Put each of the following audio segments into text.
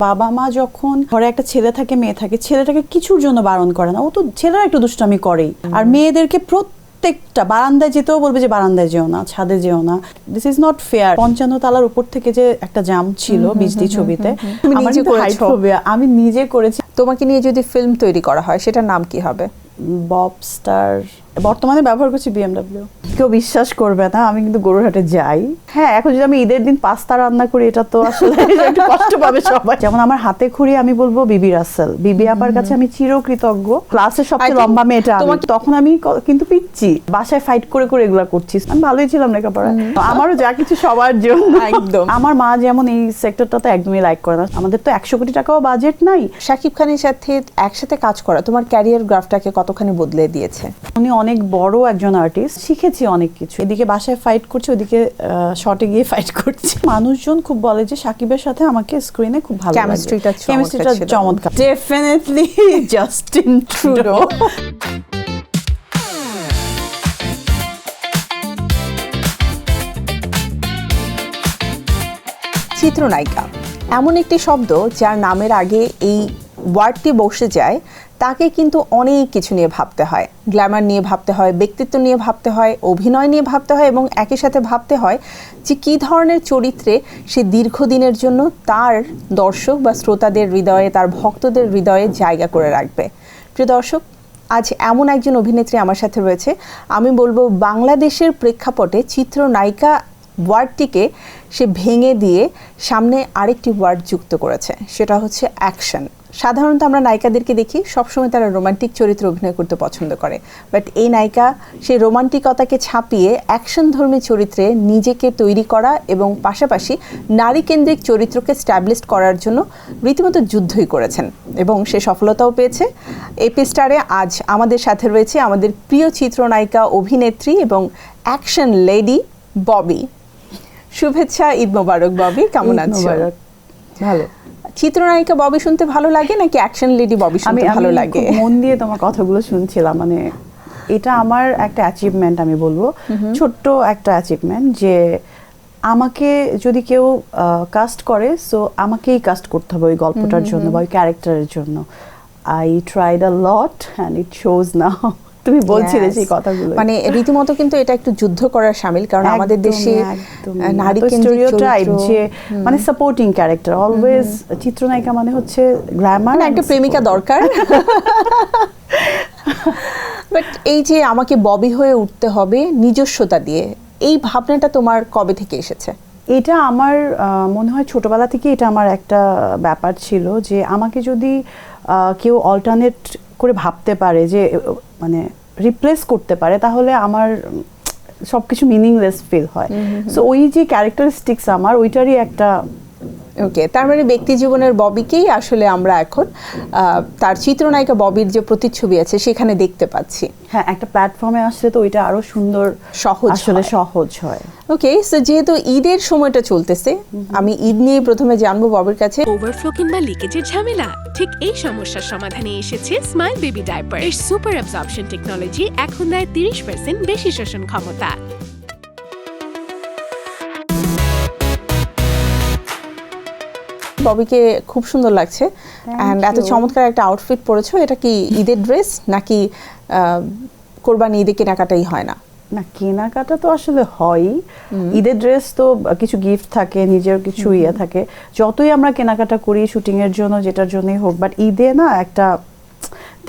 বাবা মা যখন ঘরে একটা ছেলে থাকে মেয়ে থাকে, ছেলেটাকে কিছুর জন্য বারণ করে না, ও তো ছেলেরা একটু দুষ্টামি করেই, আর মেয়েদেরকে প্রত্যেকটা বারান্দায় যেতেও বলবে যে বারান্দায় যেও না, ছাদে যেও না। This is not fair. 55 তলার উপর থেকে যে একটা জাম্প ছিল বিজলি ছবিতে, আমি নিজে করেছি। তোমাকে নিয়ে যদি ফিল্ম তৈরি করা হয় সেটার নাম কি হবে? Bob star. বর্তমানে ব্যবহার করছি BMW। কেউ বিশ্বাস করবে না, আমি কিন্তু গরুরহাটে যাই। হ্যাঁ, এখন যদি আমি ঈদের দিন পাস্তা রান্না করি, এটা তো আসলে একটু কষ্ট পাবে সবাই। যেমন আমার হাতে খড়ি, আমি বলবো বিবি রাসেল। বিবি আপার কাছে আমি চিরকৃতজ্ঞ। ক্লাসের সবচেয়ে লম্বা মেয়েটা আমি। তখন আমি কিন্তু পিচ্ছি, বাসায় ফাইট করে করে এগুলা করছি। আমি ভালোই ছিলাম লেখাপড়ায়। আমারও যা কিছু সবার জন্য একদম। আমার মা যেমন এই সেক্টরটাতে একদমই লাইক করে না। আমাদের তো 100 কোটি টাকাও বাজেট নাই। শাকিব খানের সাথে একসাথে কাজ করা তোমার ক্যারিয়ার গ্রাফটাকে কতখানি বদলে দিয়েছে? উনি অনেক বড় একজন আর্টিস্ট, শিখেছি অনেক কিছু। এদিকে বাসায় ফাইট করছি, ওদিকে শর্টে গিয়ে ফাইট করছি। মানুষজন খুব বলে যে শাকিবের সাথে আমাকে স্ক্রিনে খুব ভালো লাগে, কেমিস্ট্রিটা চমৎকার। Definitely Justin Trudeau. চিত্রনায়িকা এমন একটি শব্দ যার নামের আগে এই ওয়ার্ডটি বসে যায়, তাকে কিন্তু অনেক কিছু নিয়ে ভাবতে হয়। গ্ল্যামার নিয়ে ভাবতে হয়, ব্যক্তিত্ব নিয়ে ভাবতে হয়, অভিনয় নিয়ে ভাবতে হয়, এবং একই সাথে ভাবতে হয় যে কী ধরনের চরিত্রে সে দীর্ঘদিনের জন্য তার দর্শক বা শ্রোতাদের হৃদয়ে, তার ভক্তদের হৃদয়ে জায়গা করে রাখবে। প্রিয় দর্শক, আজ এমন একজন অভিনেত্রী আমার সাথে রয়েছে, আমি বলবো বাংলাদেশের প্রেক্ষাপটে চিত্রনায়িকা ওয়ার্ডটিকে সে ভেঙে দিয়ে সামনে আরেকটি ওয়ার্ড যুক্ত করেছে, সেটা হচ্ছে অ্যাকশন। সাধারণত আমরা নায়িকাদেরকে দেখি সবসময় তারা রোমান্টিক চরিত্রে অভিনয় করতে পছন্দ করে, বাট এই নায়িকা সেই রোমান্টিকতাকে ছাপিয়ে অ্যাকশনধর্মী চরিত্রে নিজেকে তৈরি করা এবং পাশাপাশি নারীকেন্দ্রিক চরিত্রকে স্ট্যাবলিশ করার জন্য রীতিমতো যুদ্ধই করেছেন, এবং সে সফলতাও পেয়েছে। এপি স্টারে আজ আমাদের সাথে রয়েছে আমাদের প্রিয় চিত্রনায়িকা, অভিনেত্রী এবং অ্যাকশন লেডি ববি। শুভেচ্ছা, ঈদ মোবারক ববি, কেমন আছো? ভালো। চিত্রনায়িকা ববি শুনতে ভালো লাগে নাকি অ্যাকশন লেডি ববি শুনতে ভালো লাগে? আমি মন দিয়ে তোমার কথাগুলো শুনছিলাম, মানে এটা আমার একটা অ্যাচিভমেন্ট, আমি বলবো ছোট্ট একটা অ্যাচিভমেন্ট, যে আমাকে যদি কেউ কাস্ট করে, সো আমাকেই কাস্ট করতে হবে ওই গল্পটার জন্য বা ওই ক্যারেক্টারের জন্য। I tried a lot and it shows now. তুমি বলছিলে সেই কথাগুলো, মানে রীতিমতো কিন্তু এটা একটু যুদ্ধ করার শামিল, কারণ আমাদের দেশে নারী স্টেরিওটাইপ যে মানে সাপোর্টিং ক্যারেক্টার অলওয়েজ। চিত্রনায়িকা মানে হচ্ছে গ্ল্যামার, একটা প্রেমিকা দরকার। বাট এই যে আমাকে ববি হয়ে উঠতে হবে নিজস্বতা দিয়ে, এই ভাবনাটা তোমার কবে থেকে এসেছে? এটা আমার মনে হয় ছোটবেলা থেকে এটা আমার একটা ব্যাপার ছিল, যে আমাকে যদি কেউ অল্টারনেট করে ভাবতে পারে, যে মানে রিপ্লেস করতে পারে, তাহলে আমার সবকিছু মিনিংলেস ফিল হয়। সো ওই যে ক্যারেক্টারিস্টিক্স আমার ওইটারই একটা। ওকে, তার মানে ব্যক্তি জীবনের ববিকেই আসলে আমরা এখন তার চিত্রনায়িকা ববির যে প্রতিচ্ছবি আছে সেখানে দেখতে পাচ্ছি। হ্যাঁ, একটা প্ল্যাটফর্মে আসলে তো ওইটা আরো সুন্দর, সহজ হয়। ওকে, সো যেহেতু ঈদের সময়টা চলতেছে, আমি ঈদ নিয়ে প্রথমে জানবো ববির কাছে। ওভারফ্লো কিংবা লিকেজের ঝামেলা, ঠিক এই সমস্যার সমাধানে এসেছে স্মাইল বেবি ডায়াপার। এর সুপার অ্যাবজর্পশন টেকনোলজি এখন দেয় 30% বেশি শোষণ ক্ষমতা। ববিকে খুব সুন্দর লাগছে, এন্ড এত চমৎকার একটা আউটফিট পরেছো। এটা কি ঈদের ড্রেস নাকি কোরবানি ঈদে কেনাকাটাই হয় না? না, কেনাকাটা তো আসলে হয়। ঈদের ড্রেস তো কিছু গিফট থাকে, নিজের কিছু ইয়ে থাকে, যতই আমরা কেনাকাটা করি শুটিং এর জন্য, যেটার জন্যই হোক, বাট ঈদে না একটা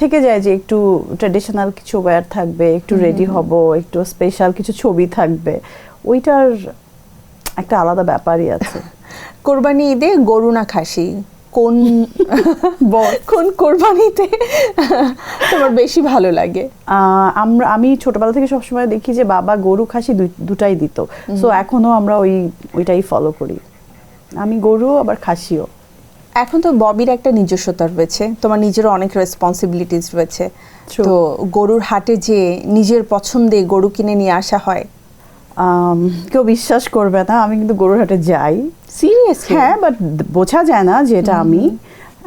থেকে যায় যে একটু ট্র্যাডিশনাল কিছু ওয়্যার থাকবে, একটু রেডি হব, একটু স্পেশাল কিছু ছবি থাকবে, ওইটার একটা আলাদা ব্যাপারই আছে। কোরবানি ঈদে গরু না খাসি, কোন কোরবানিতে তোমার বেশি ভালো লাগে? আমি ছোটবেলা থেকে সবসময় দেখি যে বাবা গরু খাসি দুটাই দিত, সো এখনো আমরা ওইটাই ফলো করি। আমি গরু আবার খাসিও। এখন তো ববির একটা নিজস্বতা রয়েছে, তোমার নিজেরও অনেক রেসপন্সিবিলিটিস রয়েছে, তো গরুর হাটে যে নিজের পছন্দে গরু কিনে নিয়ে আসা হয়, কেউ বিশ্বাস করবে না, আমি কিন্তু গরুর হাটে যাই। সিরিয়াসলি? হ্যাঁ, বাট বোঝা যায় না যে এটা আমি।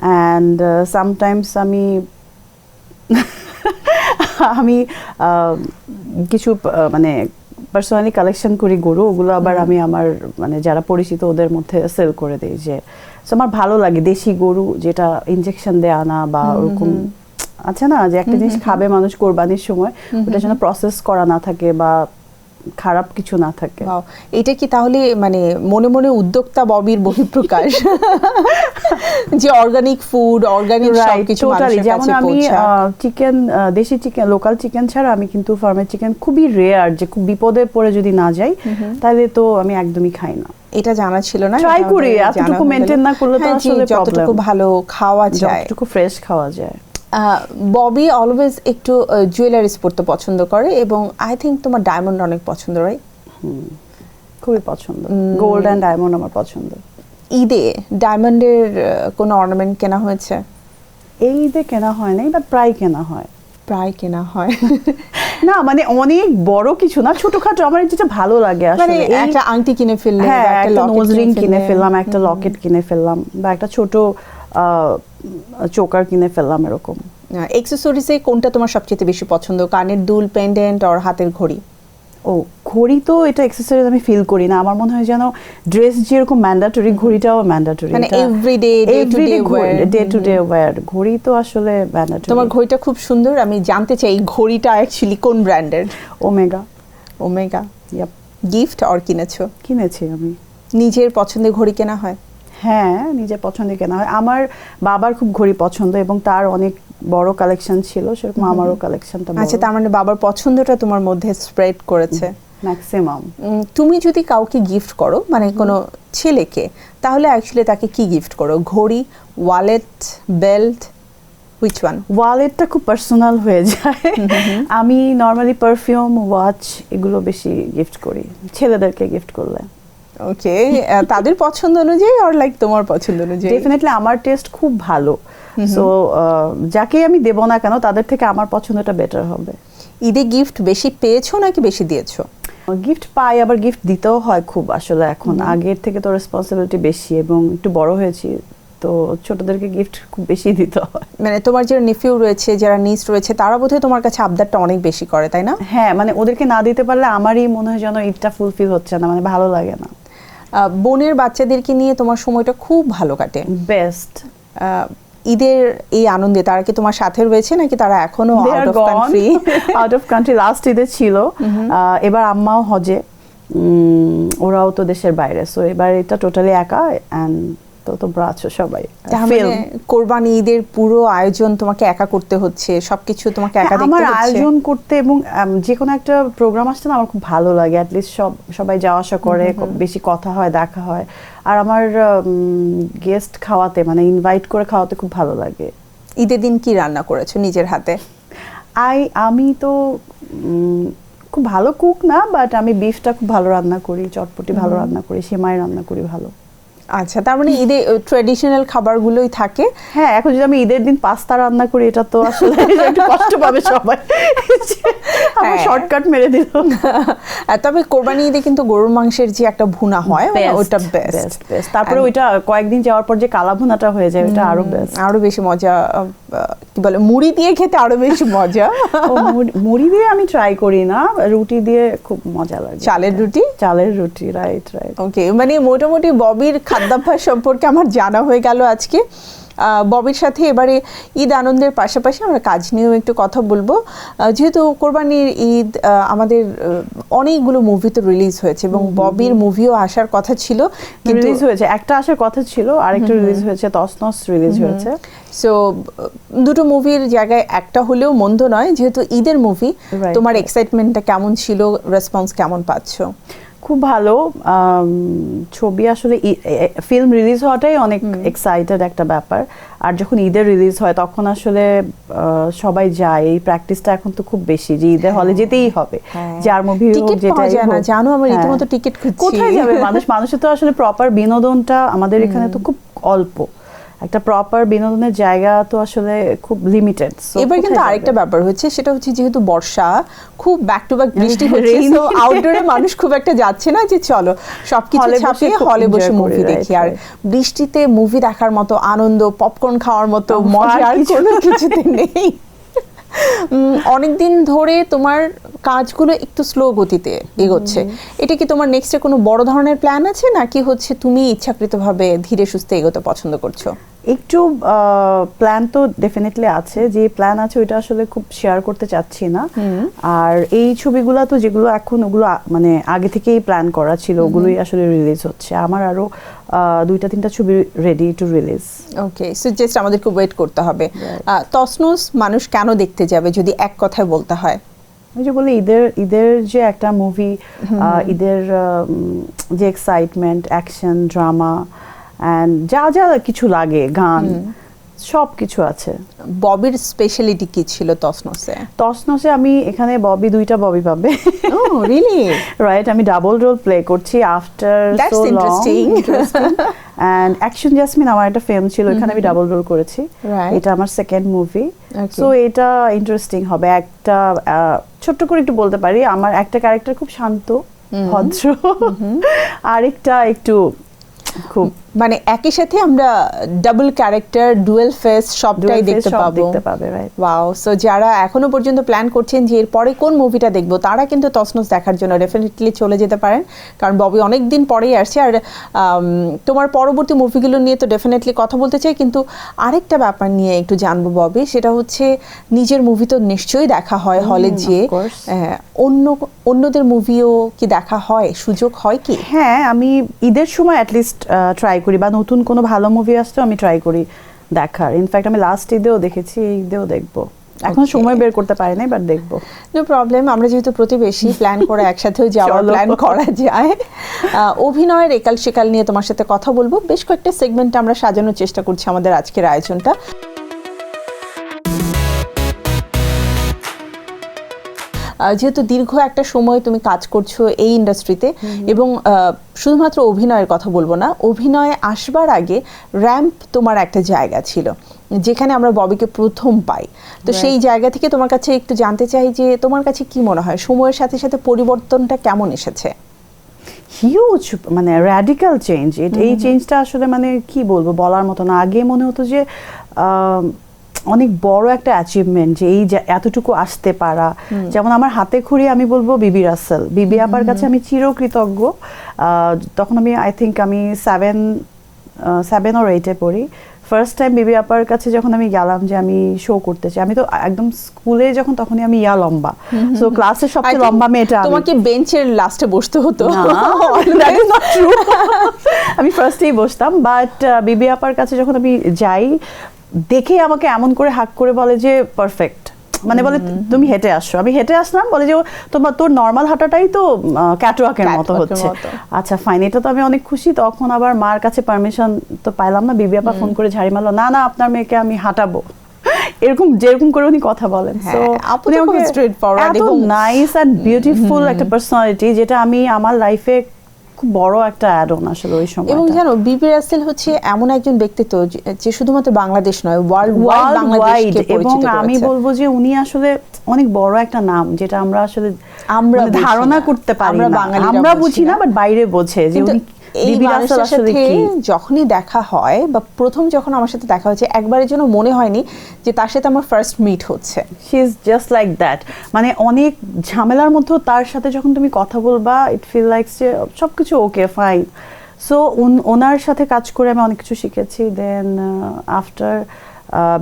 অ্যান্ড সামটাইমস আমি কিছু মানে পার্সোনালি কালেকশন করি গরু, ওগুলো আবার আমি আমার মানে যারা পরিচিত ওদের মধ্যে সেল করে দিই। যে so আমার ভালো লাগে দেশি গরু, যেটা ইনজেকশন দেয়া না বা ওরকম আছে না যে একটা জিনিস খাবে মানুষ কোরবানির সময়, ওটা যেন প্রসেস করা না থাকে বা খারাপ কিছু না থাকে। Wow, এটা কি তাহলে মানে মনে মনে উদ্যোক্তা ববির বহিঃপ্রকাশ যে অর্গানিক ফুড, অর্গানিক সবকিছু মানুষের যেমন কাছে আমি পৌঁছায়। চিকেন, দেশি চিকেন, লোকাল চিকেন ছাড়া আমি কিন্তু ফার্মের চিকেন খুবই রেয়ার, যে খুব বিপদে পড়ে যদি না যাই তাহলে তো আমি একদমই খাই না। এটা জানা ছিল না, ট্রাই এটা করি, আমাদের এতটুকু জানা হয়ে মেনটেন গেল। না করলে তো হ্যাঁ, জি, আসলে যতটুকু প্রবলেম, ভালো খাওয়া যায়। যতটুকু ফ্রেশ খাওয়া যায়। ববি অলওয়েজ একটু জুয়েলারিস পরতে পছন্দ করে এবং আই থিংক তোমার ডায়মন্ড অনেক পছন্দ, রাইট? খুবই পছন্দ, গোল্ড এন্ড ডায়মন্ড আমার পছন্দ। ঈদে ডায়মন্ডের কোনো অর্নামেন্ট কেনা হয়েছে? এই ঈদে কেনা হয় নাই, বাট প্রায় কেনা হয়। প্রায় কেনা হয় না মানে অনেক বড় কিছু না, ছোটখাটো আমার যেটা ভালো লাগে মানে আসলে। একটা আংটি কিনে ফেললে, হ্যাঁ, একটা লকেট নোজ রিং কিনে ফেললাম, একটা লকেট কিনে ফেললাম, বা একটা ছোট চোকার কিনে ফেললাম, এরকম। অ্যাকসেসরিজে কোনটা তোমার সবচেয়ে বেশি পছন্দ? কানের দুল, পেন্ডেন্ট আর হাতের ঘড়ি? ও ঘড়ি তো এটা অ্যাকসেসরিজ আমি ফিল করি না, আমার মনে হয় যেন ড্রেস যেরকম ম্যান্ডেটরি, ঘড়িটাও ম্যান্ডেটরি, মানে everyday, day to day wear. Day to day wear ঘড়ি তো আসলে ম্যান্ডেটরি। তোমার ঘড়িটা খুব সুন্দর, আমি জানতে চাই এই ঘড়িটা অ্যাকচুয়ালি কোন ব্র্যান্ডের? ওমেগা। ওমেগা। ইয়াপ। গিফট আর কিনেছো? কিনেছি আমি। নিজের পছন্দের ঘড়ি কেনা হয়? হ্যাঁ, নিজের পছন্দের কেনা হয়। আমার বাবার খুব ঘড়ি পছন্দ এবং তার অনেক বড় কালেকশন ছিল, সেরকম আমারও কালেকশনটা বড়। আচ্ছা, তার মানে বাবার পছন্দটা তোমার মধ্যে স্প্রেড করেছে ম্যাক্সিমাম। তুমি যদি কাউকে গিফট করো, মানে কোনো ছেলেকে, তাহলে অ্যাকচুয়ালি তাকে কি গিফট করো? ঘড়ি, ওয়ালেট, বেল্ট, হুইচ ওয়ান? ওয়ালেটটা খুব পার্সোনাল হয়ে যায়। আমি নর্মালি পারফিউম, ওয়াচ এগুলো বেশি গিফট করি ছেলেদেরকে গিফট করলে। ওকে, তাদের পছন্দ অনুযায়ী আর লাইক তোমার পছন্দ অনুযায়ী? ডেফিনেটলি আমার টেস্ট খুব ভালো, সো যাকে আমি দেব না কেন তাদের থেকে আমার পছন্দটা বেটার হবে। ঈদে গিফট বেশি পেয়েছো নাকি বেশি দিয়েছো? গিফট পাই, আবার গিফট দিতেও হয় খুব আসলে এখন। আগের থেকে তো রেসপন্সিবিলিটি বেশি এবং একটু বড় হয়েছি, তো ছোটদেরকে গিফট খুব বেশি দিতে হয়। মানে তোমার যারা নেফিউ রয়েছে, যারা নিস রয়েছে, তারা বোধহয় তোমার কাছে আবদারটা অনেক বেশি করে, তাই না? হ্যাঁ, মানে ওদেরকে না দিতে পারলে আমারই মনে হয় যেন ঈদটা ফুলফিল হচ্ছে না, মানে ভালো লাগে না। বোনের বাচ্চাদেরকে নিয়ে তোমার সময়টা খুব ভালো কাটে। বেস্ট। ঈদের এই আনন্দে তারা কি তোমার সাথে রয়েছে নাকি তারা এখনো out of country? Out of country, last ঈদে ছিল। এবার আম্মাও হজে, ওরাও তো দেশের বাইরে, সো এবার এটা টোটালি একা। এন্ড তো তোমরা আছো সবাই। তাহলে কোরবানি ঈদের পুরো আয়োজন তোমাকে একা করতে হচ্ছে, সবকিছু তোমাকে একা দেখতে আমার হচ্ছে? আয়োজন করতে এবং যে কোনো একটা প্রোগ্রাম আসছে না আমার খুব ভালো লাগে, অ্যাটলিস্ট সবাই যাওয়া আসা করে, বেশি কথা হয়, দেখা হয়। আর আমার গেস্ট খাওয়াতে, মানে ইনভাইট করে খাওয়াতে খুব ভালো লাগে। ঈদের দিন কি রান্না করেছো নিজের হাতে? আমি তো খুব ভালো কুক না, বাট আমি বিফটা খুব ভালো রান্না করি, চটপটি ভালো রান্না করি, সেমাই রান্না করি ভালো। আচ্ছা, তার মানে ঈদে ট্র্যাডিশনাল খাবারগুলোই থাকে? হ্যাঁ, এখন যদি আমি ঈদের দিন পাস্তা রান্না করি, এটা তো আসলে একটু কষ্ট পাবে সবাই, আমার শর্টকাট মেরে দিল। তবে কোরবানি ঈদে কিন্তু গরুর মাংসের যে একটা ভুনা হয়, ওটা বেস্ট। তারপরে ওইটা কয়েকদিন যাওয়ার পর যে কালা ভুনাটা হয়ে যায়, ওটা আরো বেস্ট, আরো বেশি মজা। কি বলে, মুড়ি দিয়ে খেতে আরো বেশি মজা। মুড়ি দিয়ে আমি ট্রাই করি না, রুটি দিয়ে খুব মজা লাগে। চালের রুটি? চালের রুটি, রাইট রাইট। ওকে, মানে মোটামুটি ববির খাদ্যাভ্যাস সম্পর্কে আমার জানা হয়ে গেল আজকে। ববির সাথে এবারে ঈদ আনন্দের পাশাপাশি আমরা কাজ নিয়েও একটু কথা বলবো। যেহেতু কোরবানির ঈদ, আমাদের অনেকগুলো মুভি তো রিলিজ হয়েছে এবং ববির মুভিও আসার কথা ছিল, কিন্তু রিলিজ হয়েছে, একটা আসার কথা ছিল, আরেকটা রিলিজ হয়েছে, তসনস রিলিজ হয়েছে। সো দুটো মুভির জায়গায় একটা হলেও মন্দ নয়। যেহেতু ঈদের মুভি, তোমার এক্সাইটমেন্টটা কেমন ছিল, রেসপন্স কেমন পাচ্ছো? খুব ভালো। ছবি আসলে ফিল্ম রিলিজ হওয়াটাই অনেক এক্সাইটেড একটা ব্যাপার, আর যখন ঈদের রিলিজ হয় তখন আসলে সবাই যায়। এই প্র্যাকটিসটা এখন তো খুব বেশি যে ঈদের হলে যেতেই হবে, যার মুভি হোক যেটাই হোক। জানো, আমার রীতিমতো টিকিট খুঁজছি। কোথায় যাবে মানুষের তো আসলে প্রপার বিনোদনটা আমাদের এখানে তো খুব অল্প, একটা প্রপার বিনোদনের জায়গা তো আসলে খুব লিমিটেড। এবার কিন্তু আরেকটা ব্যাপার হচ্ছে, সেটা হচ্ছে যেহেতু বর্ষা, খুব ব্যাক টু ব্যাক বৃষ্টি হচ্ছে, তো আউটডোরে মানুষ খুব একটা যাচ্ছে না যে চলো সবকিছু ছাপিয়ে হলে বসে মুভি দেখি। আর বৃষ্টিতে মুভি দেখার মতো আনন্দ, পপকর্ন খাওয়ার মতো মজা আর কোনো কিছুতে নেই। অনেকদিন ধরে তোমার কাজগুলো একটু স্লো গতিতে এগোচ্ছে, এটা কি তোমার নেক্সটে কোনো বড় ধরনের প্ল্যান আছে, নাকি হচ্ছে তুমি ইচ্ছাকৃতভাবে ধীরে সুস্থে এগোতে পছন্দ করছো? একটু প্ল্যান তো ডেফিনেটলি আছে, যে প্ল্যান আছে ওইটা আসলে খুব শেয়ার করতে চাচ্ছি না। আর এই ছবিগুলো তো যেগুলো এখন ওগুলো মানে আগে থেকেই প্ল্যান করা ছিল, ওগুলোই আসলে রিলিজ হচ্ছে। আমার আরো 2-3টা ছবি ready to release. Okay, so just আমাদেরকে ওয়েট করতে হবে। তসনুস মানুষ কেন দেখতে যাবে যদি এক কথায় বলতে হয়? ওই যে বলে ঈদের যে একটা মুভি, ঈদের যে এক্সাইটমেন্ট, অ্যাকশন, ড্রামা অ্যান্ড যা যা কিছু লাগে, গান, সব কিছু আছে। ববির স্পেশালিটি কি ছিল তসনুসে? তসনসে আমি এখানে দুইটা ববি পাবে। Oh, really? রাইট, আমি ডাবল রোল প্লে করছি after That's so long. interesting. And action jasmine আমার একটা ফিল্ম ছিল, এখানে আমি ডাবল রোল করেছি। Right. এটা আমার সেকেন্ড মুভি। Okay. সো এটা ইন্টারেস্টিং হবে। একটা ছোট্ট করে একটু বলতে পারি, আমার একটা ক্যারেক্টার খুব শান্ত ভদ্র, আরেকটা একটু খুব মানে একই সাথে আমরা ডাবল ক্যারেক্টার, ডুয়েল ফেস সবটাই দেখতে পাবো। দেখতে পাবে, রাইট। ওয়াও, সো যারা এখনো পর্যন্ত প্ল্যান করছেন যে এরপরে কোন মুভিটা দেখবো, তারা কিন্তু তসনুস দেখার জন্য ডেফিনেটলি চলে যেতে পারেন, কারণ ববি অনেক দিন পরেই আসছে। আর তোমার পরবর্তী মুভিগুলো নিয়ে তো ডেফিনেটলি কথা বলতে চাই, কিন্তু আরেকটা ব্যাপার নিয়ে একটু জানবো ববি, সেটা হচ্ছে নিজের মুভি তো নিশ্চয়ই দেখা হয় হলে যে, of course. অন্যদের মুভিও কি দেখা হয়, সুযোগ হয় কি? হ্যাঁ, আমি ঈদের সময় অ্যাটলিস্ট ট্রাই করি, বা নতুন কোনো ভালো মুভি আসলেও আমি ট্রাই করি দেখার। ইনফ্যাক্ট আমি লাস্ট ঈদেও দেখেছি, এই ঈদেও দেখবো। এখন Okay. সময় বের করতে পারি নাই, বাট দেখবো। নো প্রবলেম, আমরা যেহেতু প্রতিবেশী, প্ল্যান করে একসাথেও যাওয়ার চলো। প্ল্যান করা যায়। অভিনয়ের একাল সেকাল নিয়ে তোমার সাথে কথা বলবো। বেশ কয়েকটা সেগমেন্টে আমরা সাজানোর চেষ্টা করছি আমাদের আজকের আয়োজনটা। যেহেতু দীর্ঘ একটা সময় তুমি কাজ করছো এই ইন্ডাস্ট্রিতে, এবং শুধুমাত্র অভিনয়ের কথা বলবো না, অভিনয়ে আসবার আগে র্যাম্প তোমার একটা জায়গা ছিল যেখানে আমরা ববিকে প্রথম পাই। তো সেই জায়গা থেকে তোমার কাছে একটু জানতে চাই যে তোমার কাছে কি মনে হয় সময়ের সাথে সাথে পরিবর্তনটা কেমন এসেছে? হিউজ, মানে র্যাডিক্যাল চেঞ্জ। এই চেঞ্জটা আসলে মানে কি বলবো, বলার মতো না। আগে মনে হতো যে অনেক বড় একটা অ্যাচিভমেন্ট, যে এই যে এতটুকু আসতে পারা। যেমন আমার হাতে খড়ি আমি বলবো বিবি রাসেল, বিবি আপার কাছে আমি চিরকৃতজ্ঞ। তখন আমি আই থিঙ্ক আমি 7 or 8-এ পড়ি। ফার্স্ট টাইম বিবি আপার কাছে যখন আমি গেলাম যে আমি শো করতে চাই, আমি তো একদম স্কুলে যখন, তখনই আমি লম্বা, সো ক্লাসের সবচেয়ে লম্বা মেয়েটা। তোমাকে বেঞ্চের লাস্টে বসতে হতো? That is not true. আমি ফার্স্টেই বসতাম, বাট বিবি আপার কাছে যখন আমি যাই, দেখে আমাকে এমন করে হাক করে বলে যে পারফেক্ট, মানে বলে তুমি হেঁটে আসো। আমি হেঁটে আসলাম, বলে যে তোর নর্মাল হাঁটাটাই তো ক্যাটওয়াকের মতো হচ্ছে। আচ্ছা ফাইন, এটা তো আমি অনেক খুশি। তখন আবার মার কাছে পারমিশন তো পাইলাম না, বিবি আপা ফোন করে ঝাড়ি মারলো, না না আপনার মেয়েকে আমি হাঁটাবো, এরকম যেরকম করে উনি কথা বলেন। সো আপনি খুব স্ট্রেট ফরওয়ার্ড এবং নাইস এন্ড বিউটিফুল একটা পার্সোনালিটি, যেটা আমি আমার লাইফে খুব বড় একটা অ্যাড অন আসলে ওই সময়। এবং জানো বিবি রাসেল হচ্ছে এমন একজন ব্যক্তিত্ব যে শুধুমাত্র বাংলাদেশ নয়, ওয়ার্ল্ড ওয়াইড, এবং আমি বলবো যে উনি আসলে অনেক বড় একটা নাম, যেটা আমরা আসলে ধারণা করতে পারি না, আমরা বুঝি না, বাট বাইরে বোঝে যে উনি। এই মানুষটার সাথে যখনই দেখা হয়, বা প্রথম যখন আমার সাথে দেখা হয়েছে, একবারের জন্য মনে হয়নি যে তার সাথে আমার ফার্স্ট মিট হচ্ছে। She is just like that. মানে অনেক ঝামেলার মধ্যেও তার সাথে যখন তুমি কথা বলবা, ইট ফিল লাইক যে সবকিছু ওকে ফাইন। সো ওনার সাথে কাজ করে আমি অনেক কিছু শিখেছি। দেন আফটার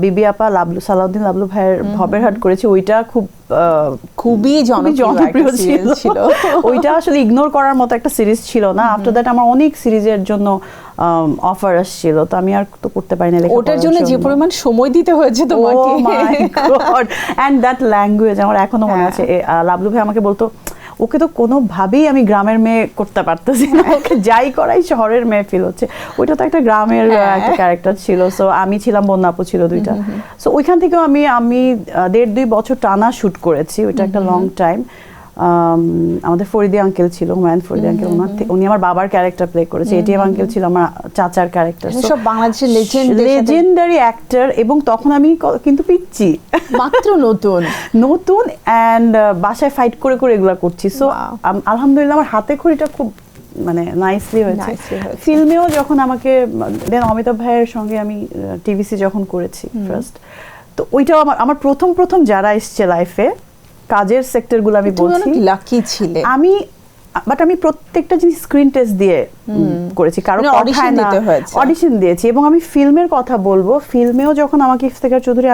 বিবি আপা সালাউদ্দিন লাবলু ভাইয়ের ভবের হাট করেছি, ওইটা খুবই জনপ্রিয় ছিল। ওইটা আসলে ইগনোর করার মতো একটা সিরিজ ছিল না। আফটার দ্যাট আমার অনেক সিরিজের জন্য অফার আসছিল, তো আমি আর তো করতে পারি না। ওটার জন্য যে পরিমাণ সময় দিতে হয়েছে তোমাকে, ও মাই গড, এন্ড দ্যাট ল্যাঙ্গুয়েজ আমার এখনো মনে আছে। লাবলু ভাই আমাকে বলতো, ওকে তো কোনোভাবেই আমি গ্রামের মেয়ে করতে পারতেছি না, ওকে যাই করাই শহরের মেয়ে ফিল হচ্ছে। ওইটা তো একটা গ্রামের একটা ক্যারেক্টার ছিল। সো আমি ছিলাম, বন্যাপু ছিল, দুইটা। সো ওইখান থেকেও আমি 1.5-2 বছর টানা শুট করেছি, ওইটা একটা লং টাইম। আমাদের ফরিদি আঙ্কেল ছিল, হুমায়ুন ফরিদি আঙ্কেল, উনি আমার বাবার ক্যারেক্টার প্লে করেছে। এটিএম আঙ্কেল ছিল আমার চাচার ক্যারেক্টার। সব বাংলাদেশের লেজেন্ডারি অ্যাক্টর। এবং তখন আমি কিন্তু পিচ্ছি, মাত্র নতুন অ্যান্ড বাসায় ফাইট করে করে এগুলা করছি। সো আলহামদুলিল্লাহ আমার হাতে খড়িটা খুব মানে নাইসলি হয়েছে। ফিল্মেও যখন আমাকে দেন অমিতাভ ভাইয়ের সঙ্গে আমি টিভিসি যখন করেছি ফার্স্ট, তো ওইটাও আমার প্রথম যারা এসছে লাইফে কাজের সেক্টরগুলো আমি তুমি বলছি, অনেক লাকি ছিলে। আমি প্রত্যেকটা জিনিস স্ক্রিন টেস্ট দিয়ে করেছি, কারো মানে কথায় audition না, দিতে হয়েছে। অডিশন দিয়েছি। এবং আমি ফিল্মের কথা বলবো, ফিল্মেও যখন আমাকে ইফতেখার চৌধুরী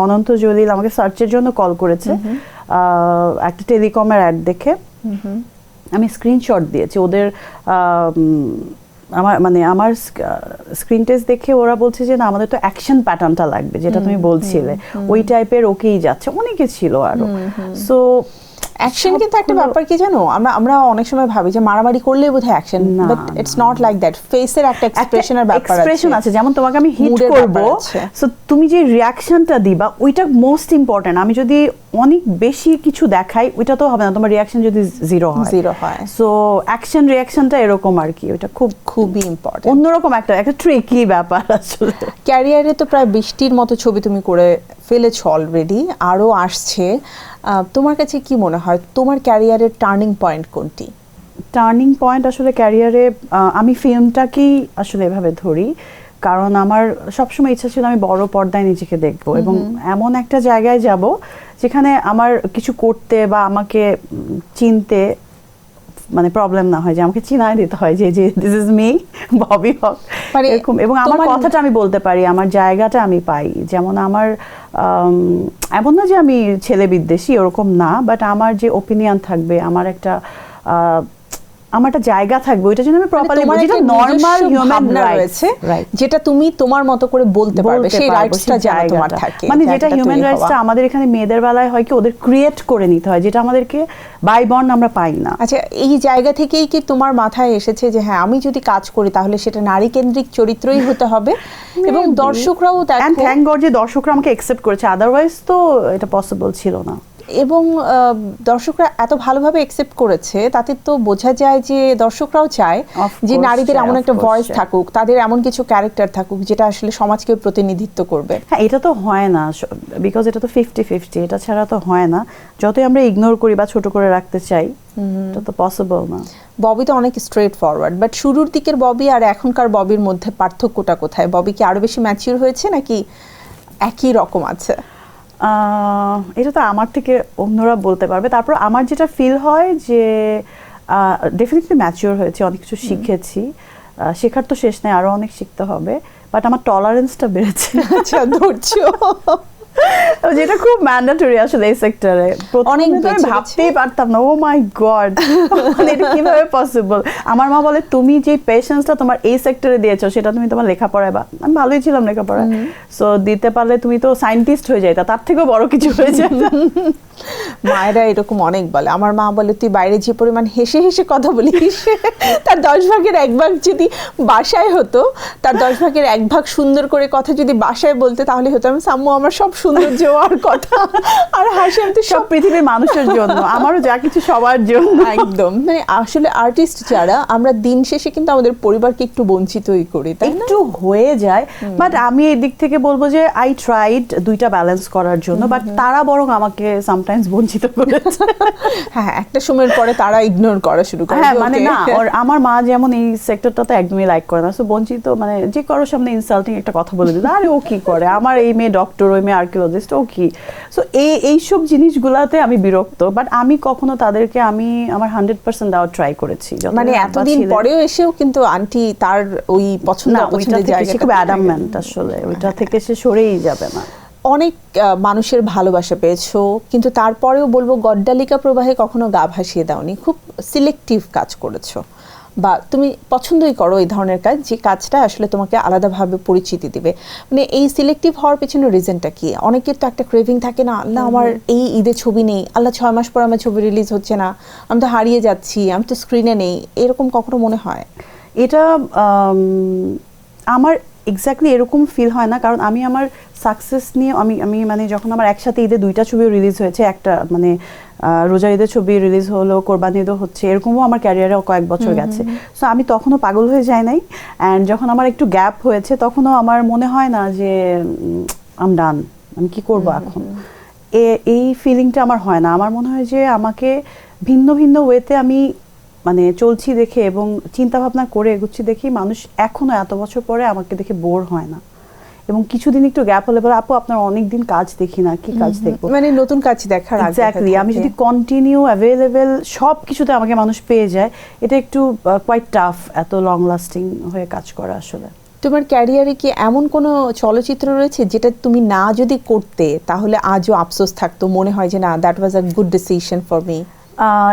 অনন্ত জলিল আমাকে সার্চের জন্য কল করেছে একটা টেলিকমের অ্যাড দেখে, আমি স্ক্রিনশট দিয়েছি ওদের। আমার স্ক্রিন টেস্ট দেখে ওরা বলছে যে না, আমাদের তো অ্যাকশন প্যাটার্নটা লাগবে, যেটা তুমি বলছিলে, ওই টাইপের ওকেই যাচ্ছে, অনেকে ছিল আরো। সো অ্যাকশন কিন্তু একটা ব্যাপার কি জানো, আমরা অনেক সময় ভাবি যে মারামারি করলেই বোধহয় action, but it's not like that. ফেসের একটা এক্সপ্রেশনের ব্যাপার আছে, এক্সপ্রেশন আছে। যেমন তোমাকে আমি হিট Mood এর করব, ব্যাপার আছে। সো তুমি যে রিঅ্যাকশনটা দিবা ওইটা মোস্ট ইম্পর্টেন্ট। আমি যদি অনেক বেশি কিছু দেখাই ওইটা তো হবে না, তোমার রিঅ্যাকশন যদি জিরো হয়। সো অ্যাকশন রিঅ্যাকশনটা এরকম আর কি, ওইটা খুবই ইম্পর্টেন্ট। অন্যরকম একটা ট্রিকি ব্যাপার আসলে। ক্যারিয়ারে তো প্রায় 20টির মতো ছবি তুমি করে ফেলেছো অলরেডি, আরও আসছে। তোমার কাছে কি মনে হয় তোমার ক্যারিয়ারের টার্নিং পয়েন্ট কোনটি? টার্নিং পয়েন্ট আসলে ক্যারিয়ারে আমি ফিল্মটাকেই আসলে এভাবে ধরি, কারণ আমার সবসময় ইচ্ছা ছিল আমি বড় পর্দায় নিজেকে দেখবো এবং এমন একটা জায়গায় যাব যেখানে আমার কিছু করতে বা আমাকে চিনতে মানে প্রবলেম না হয়, যে আমাকে চিনায় দিতে হয় যে দিস ইজ মি ববি হক এরকম, এবং আমার কথাটা আমি বলতে পারি, আমার জায়গাটা আমি পাই। যেমন আমার এমন না যে আমি ছেলে বিদ্বেষী, ওরকম না, বাট আমার যে ওপিনিয়ন থাকবে, আমার একটা জায়গা থাকবে, ওইটা যেন আমি প্রপারলি বুঝি, যেটা নরমাল হিউম্যান রাইটস, যেটা তুমি তোমার মতো করে বলতে পারবে, সেই রাইটসটা যেন তোমার থাকে। মানে যেটা হিউম্যান রাইটসটা আমাদের এখানে মেয়েদের বেলায় হয় কি, ওদের ক্রিয়েট করে নিতে হয়, যেটা আমাদেরকে বাই বর্ন আমরা পাই না। আচ্ছা, এই জায়গা থেকেই কি তোমার মাথায় এসেছে যে হ্যাঁ, আমি যদি কাজ করি তাহলে সেটা নারী কেন্দ্রিক চরিত্রই হতে হবে, এবং দর্শকরাও দেখো, থ্যাঙ্ক গড যে দর্শকরা আমাকে অ্যাকসেপ্ট করেছে, আদারওয়াইজ তো এটা পসিবল ছিল না। এবং দর্শকরা এত ভালোভাবে অ্যাকসেপ্ট করেছে, তাতে তো বোঝা যায় যে দর্শকরাও চায় যে নারীদের এমন একটা ভয়েস থাকুক, তাদের এমন কিছু ক্যারেক্টার থাকুক যেটা আসলে সমাজকে প্রতিনিধিত্ব করবে। হ্যাঁ, এটা তো হয় না, বিকজ এটা তো 50-50, এটা ছাড়া তো হয় না। যতই আমরা ইগনোর করি বা ছোট করে রাখতে চাই, এটা তো পসিবল না। ববি তো অনেক স্ট্রেট ফরওয়ার্ড, বাট শুরুর দিকের ববি আর এখনকার ববির মধ্যে পার্থক্যটা কোথায়? ববি কি আরো বেশি ম্যাচিউর হয়েছে নাকি একই রকম আছে? এটা তো আমার থেকে অন্যরা বলতে পারবে। তারপর আমার যেটা ফিল হয় যে ডেফিনেটলি ম্যাচিওর হয়েছে, অনেক কিছু শিখেছি, শেখার তো শেষ নেই, আরো অনেক শিখতে হবে, বাট আমার টলারেন্সটা বেড়েছে। আচ্ছা, ধৈর্য, যেটা খুব ম্যান্ডেটরি আসলে এই সেক্টরে। অনেক ভাবতেই পারতাম না, ও মাই গড, এটা কিভাবে পসিবল। আমার মা বলে তুমি যে পেশেন্সটা তোমার এই সেক্টরে দিয়েছো সেটা তুমি তোমার লেখাপড়ায়, বা আমি ভালোই ছিলাম লেখাপড়ায়, সো দিতে পারলে তুমি তো সায়েন্টিস্ট হয়ে যাইতা, তার থেকেও বড় কিছু হয়ে যায়। মায়েরা এরকম অনেক বলে। আমার মা বলে তুই বাইরে যে পরিমাণ হেসে হেসে কথা বলিস, তার 10 ভাগের 1 ভাগ যদি বাসায় হতো, তার 10 ভাগের 1 ভাগ সুন্দর করে কথা যদি বাসায় বলতে, তাহলে হতো আমি সাম্মু আমার সব সৌন্দর্য আর কথা আর হাসি আমি তো সব পৃথিবীর মানুষের জন্য, আমারও যা কিছু সবার জন্য। একদম, মানে আসলে আর্টিস্ট যারা আমরা দিন শেষে কিন্তু আমাদের পরিবারকে একটু বঞ্চিতই করি, তাই না? একটু হয়ে যায়, বাট আমি এই দিক থেকে বলবো যে আই ট্রাইড দুইটা ব্যালেন্স করার জন্য, বাট তারা বরং আমাকে সামটাইমস বঞ্চিত করেছে। হ্যাঁ, একটা সময়ের পরে তারা ইগনোর করা শুরু করে। হ্যাঁ, মানে না, আর আমার মা যেমন এই সেক্টরটাতে একদমই লাইক করে না, সো বঞ্চিত মানে যে কারোর সামনে ইনসাল্টিং একটা কথা বলে দিল, আরে ও কি করে, আমার এই মেয়ে ডক্টর, ওই মেয়ে আর্কিওলজিস্ট, ও কি। সো এইসব জিনিসগুলাতে আমি বিরক্ত, বাট আমি কখনো তাদেরকে আমার 100% দেওয়ার ট্রাই করেছি। মানে এতদিন পরেও এসেও কিন্তু আন্টি তার ওই পছন্দ অপছন্দের জায়গাটা খুব অ্যাডামেন্ট, আসলে ওইটা থেকে সে সরেই যাবে না। অনেক মানুষের ভালোবাসা পেয়েছো, কিন্তু তারপরেও বলবো গড্ডালিকা প্রবাহে কখনো গা ভাসিয়ে দাওনি, খুব সিলেক্টিভ কাজ করেছো, বা তুমি পছন্দই করো এই ধরনের কাজ, যে কাজটা আসলে তোমাকে আলাদাভাবে পরিচিতি দিবে। মানে এই সিলেক্টিভ হওয়ার পেছনে রিজনটা কি? অনেকের তো একটা ক্রেভিং থাকে না, আল্লাহ আমার এই ঈদে ছবি নেই, আল্লাহ 6 মাস পর আমার ছবি রিলিজ হচ্ছে না, আমি তো হারিয়ে যাচ্ছি, আমি তো স্ক্রিনে নেই, এরকম কখনো মনে হয়? এটা আমার এক্স্যাক্টলি এরকম ফিল হয় না, কারণ আমি আমার সাকসেস নিয়ে আমি মানে যখন আমার একসাথে ঈদে 2টা ছবিও রিলিজ হয়েছে, একটা মানে রোজা ঈদের ছবি রিলিজ হলো, কোরবানি ঈদও হচ্ছে, এরকমও আমার ক্যারিয়ারে কয়েক বছর গেছে। সো আমি তখনও পাগল হয়ে যাই নাই, অ্যান্ড যখন আমার একটু গ্যাপ হয়েছে তখনও আমার মনে হয় না যে আম ডান, আমি কি করবো এখন, এই ফিলিংটা আমার হয় না। আমার মনে হয় যে আমাকে ভিন্ন ভিন্ন ওয়েতে আমি মানে চলছি দেখে এবং চিন্তা ভাবনা করে এগুচ্ছি দেখি মানুষ এখনো এত বছর পরে আমাকে দেখে বোর হয় না, এবং কিছুদিন একটু গ্যাপ হলে বলে আপু আপনার অনেকদিন কাজ দেখি না, কি কাজ দেখবো। মানে নতুন কাজ দেখার আগ্রহ এক্স্যাক্টলি, আমি থাকে। যদি কন্টিনিউ অ্যাভেলেবেল সব কিছুতে আমাকে মানুষ পেয়ে যায়, এটা একটু কোয়াইট টাফ এত লং লাস্টিং হয়ে কাজ করা আসলে। তোমার ক্যারিয়ারে কি এমন কোনো চলচ্চিত্র রয়েছে যেটা তুমি না যদি করতে তাহলে আজও আফসোস থাকতো, মনে হয় যে না that was a good decision for me?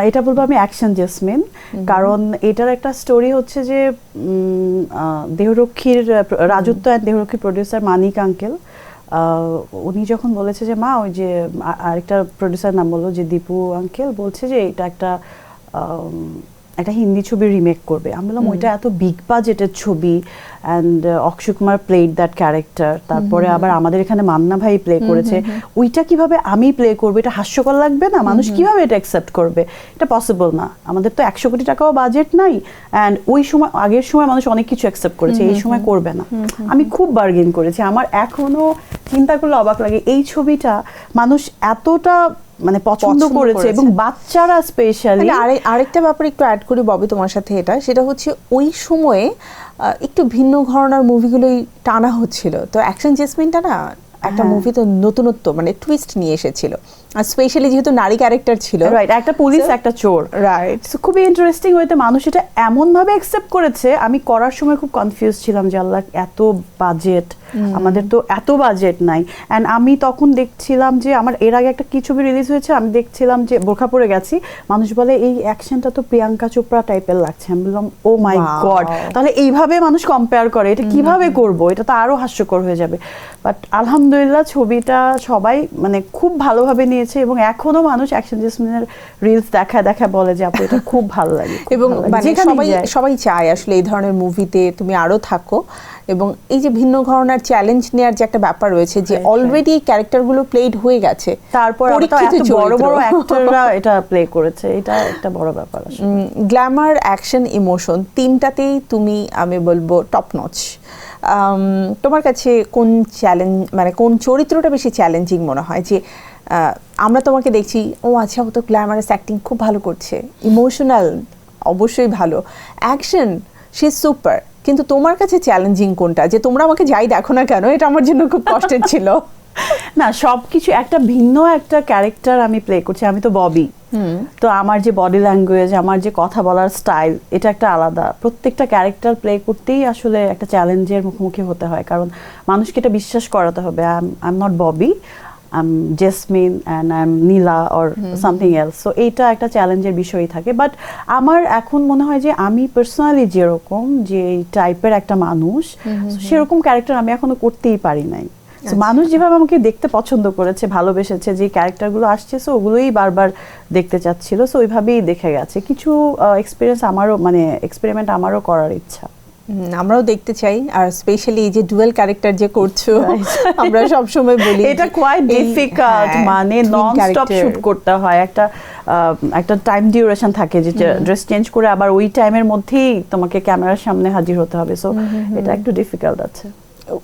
এটা বলবো আমি অ্যাকশন জেসমিন, কারণ এটার একটা স্টোরি হচ্ছে যে দেহরক্ষীর রাজত্ব অ্যান্ড দেহরক্ষীর প্রডিউসার মানিক আঙ্কেল, উনি যখন বলেছে যে মা ওই যে আরেকটা প্রডিউসার নাম বললো যে দীপু আঙ্কেল বলছে যে এটা একটা হিন্দি ছবি রিমেক করবে। আমি বললাম ওইটা এত বিগ বাজেটের ছবি and Akshay Kumar played that character, তারপরে আবার আমাদের এখানে মান্না ভাই প্লে করেছে, ওইটা কিভাবে আমি প্লে করবো, এটা হাস্যকর লাগবে না, মানুষ কিভাবে এটা অ্যাকসেপ্ট করবে, এটা পসিবল না। আমাদের তো 100 কোটি টাকাও বাজেট নাই, অ্যান্ড ওই সময় আগের সময় মানুষ অনেক কিছু অ্যাকসেপ্ট করেছে, এই সময় করবে না। আমি খুব বার্গেন করেছি, আমার এখনো চিন্তা করলে অবাক লাগে এই ছবিটা মানুষ এতটা মানে পছন্দ করেছে, এবং বাচ্চারা স্পেশালি। আরেকটা ব্যাপার একটু অ্যাড করি ববি তোমার সাথে, সেটা হচ্ছে ওই সময়ে একটু ভিন্ন ঘরানার মুভিগুলোই টানা হচ্ছিল, তো অ্যাকশন জেসমিনটা না একটা মুভি তো নতুনত্ব মানে টুইস্ট নিয়ে এসেছিল, আর স্পেশালি যেহেতু নারী ক্যারেক্টার ছিল, রাইট, একটা পুলিশ একটা চোর, রাইট, খুবই ইন্টারেস্টিং হইতে মানুষ এটা এমন ভাবে অ্যাকসেপ্ট করেছে। আমি করার সময় খুব কনফিউজ ছিলাম যে আল্লাহ এত বাজেট, আমাদের তো এত বাজেট নাই। অ্যান্ড আমি তখন দেখছিলাম যে আমার এর আগে একটা কি ছবি রিলিজ হয়েছে, আমি দেখছিলাম যে বোরখা পরে গেছি, মানুষ বলে এই অ্যাকশনটা তো প্রিয়াঙ্কা চোপড়া টাইপের লাগছে। আমি বললাম ও মাই গড, তাহলে এইভাবে মানুষ কম্পেয়ার করে, এটা কিভাবে করব, এটা তো আরো হাস্যকর হয়ে যাবে। বাট আলহামদুলিল্লাহ ছবিটা সবাই মানে খুব ভালোভাবে নিয়েছে, এবং এখনো মানুষ অ্যাকশন জেসমিনের রিলস দেখা বলে যে আপু এটা খুব ভালো লাগে, এবং মানে সবাই চায় আসলে এই ধরনের মুভিতে তুমি আরো থাকো, এবং এই যে ভিন্ন ধরনের চ্যালেঞ্জ নেওয়ার যে একটা ব্যাপার রয়েছে যে অলরেডি এই ক্যারেক্টারগুলো প্লেড হয়ে গেছে, তারপর এত বড় বড় অ্যাক্টররা এটা প্লে করেছে, এটা একটা বড় ব্যাপার আসলে। গ্ল্যামার, অ্যাকশন, ইমোশন তিনটাতেই তুমি আমি বলবো টপ নচ। তোমার কাছে কোন চ্যালেঞ্জ মানে কোন চরিত্রটা বেশি চ্যালেঞ্জিং মনে হয়, যে আমরা তোমাকে দেখছি ও আচ্ছা ও তো গ্ল্যামারাস অ্যাক্টিং খুব ভালো করছে, ইমোশনাল অবশ্যই ভালো, অ্যাকশন সে সুপার, কিন্তু তোমার কাছে চ্যালেঞ্জিং কোনটা, যে তোমরা আমাকে যাই দেখো না কেন এটা আমার জন্য খুব কষ্টের ছিল? না, সবকিছু একটা ভিন্ন একটা ক্যারেক্টার আমি প্লে করছি, আমি তো ববি, তো আমার যে বডি ল্যাঙ্গুয়েজ, আমার যে কথা বলার স্টাইল, এটা একটা আলাদা। প্রত্যেকটা ক্যারেক্টার প্লে করতেই আসলে একটা চ্যালেঞ্জের মুখোমুখি হতে হয়, কারণ মানুষকে এটা বিশ্বাস করাতে হবে I am not Bobby, I am jasmine and I am Nila or something else. So এইটা একটা চ্যালেঞ্জের বিষয়ই থাকে। বাট আমার এখন মনে হয় যে আমি পার্সোনালি যেরকম যে টাইপের একটা মানুষ, সেরকম ক্যারেক্টার আমি এখনো করতেই পারি নাই। মানুষ যেভাবে আমাকে দেখতে পছন্দ করেছে, ভালোবেসেছে, যে ক্যারেক্টারগুলো আসছে সো ওগুলোই বারবার দেখতে চাচ্ছিল, সো ওইভাবেই দেখে গেছে। কিছু এক্সপিরিয়েন্স আমারও মানে এক্সপেরিমেন্ট আমারও করার ইচ্ছা, আমরাও দেখতে চাই। আর স্পেশালি এই যে ডুয়েল ক্যারেক্টার যে করছো, আমরা সব সময় বলি এটা কোয়াইট ডিফিকাল্ট, মানে নন স্টপ শুট করতে হয়, একটা টাইম ডিউরেশন থাকে যে ড্রেস চেঞ্জ করে আবার ওই টাইমের মধ্যেই তোমাকে ক্যামেরার সামনে হাজির হতে হবে, সো এটা একটু ডিফিকাল্ট আছে।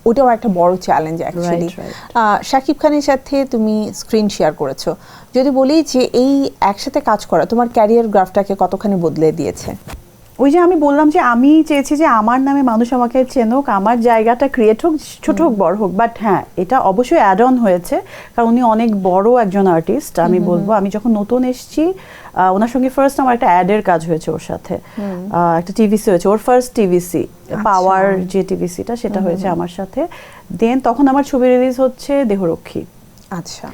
ওটাও একটা বড় চ্যালেঞ্জ অ্যাকচুয়ালি। শাকিব খানের সাথে তুমি স্ক্রিন শেয়ার করেছো, যদি বলি যে এই একসাথে কাজ করা তোমার ক্যারিয়ার গ্রাফটাকে কতখানি বদলে দিয়েছে? ওই যে আমি বললাম যে আমি চেয়েছি যে আমার নামে মানুষ আমাকে চেনুক, আমার জায়গাটা ক্রিয়েট হোক, ছোট হোক বড় হোক। বাট হ্যাঁ, এটা অবশ্যই অ্যাড অন হয়েছে, কারণ উনি অনেক বড় একজন আর্টিস্ট। আমি বলবো আমি যখন নতুন এসেছি ওনার সঙ্গে ফার্স্ট আমার একটা অ্যাডের কাজ হয়েছে ওর সাথে, একটা টিভিসি হয়েছে, ওর ফার্স্ট টিভিসি পাওয়ার যে টিভিসিটা সেটা হয়েছে আমার সাথে। দেন তখন আমার ছবি রিলিজ হচ্ছে দেহরক্ষী। আচ্ছা,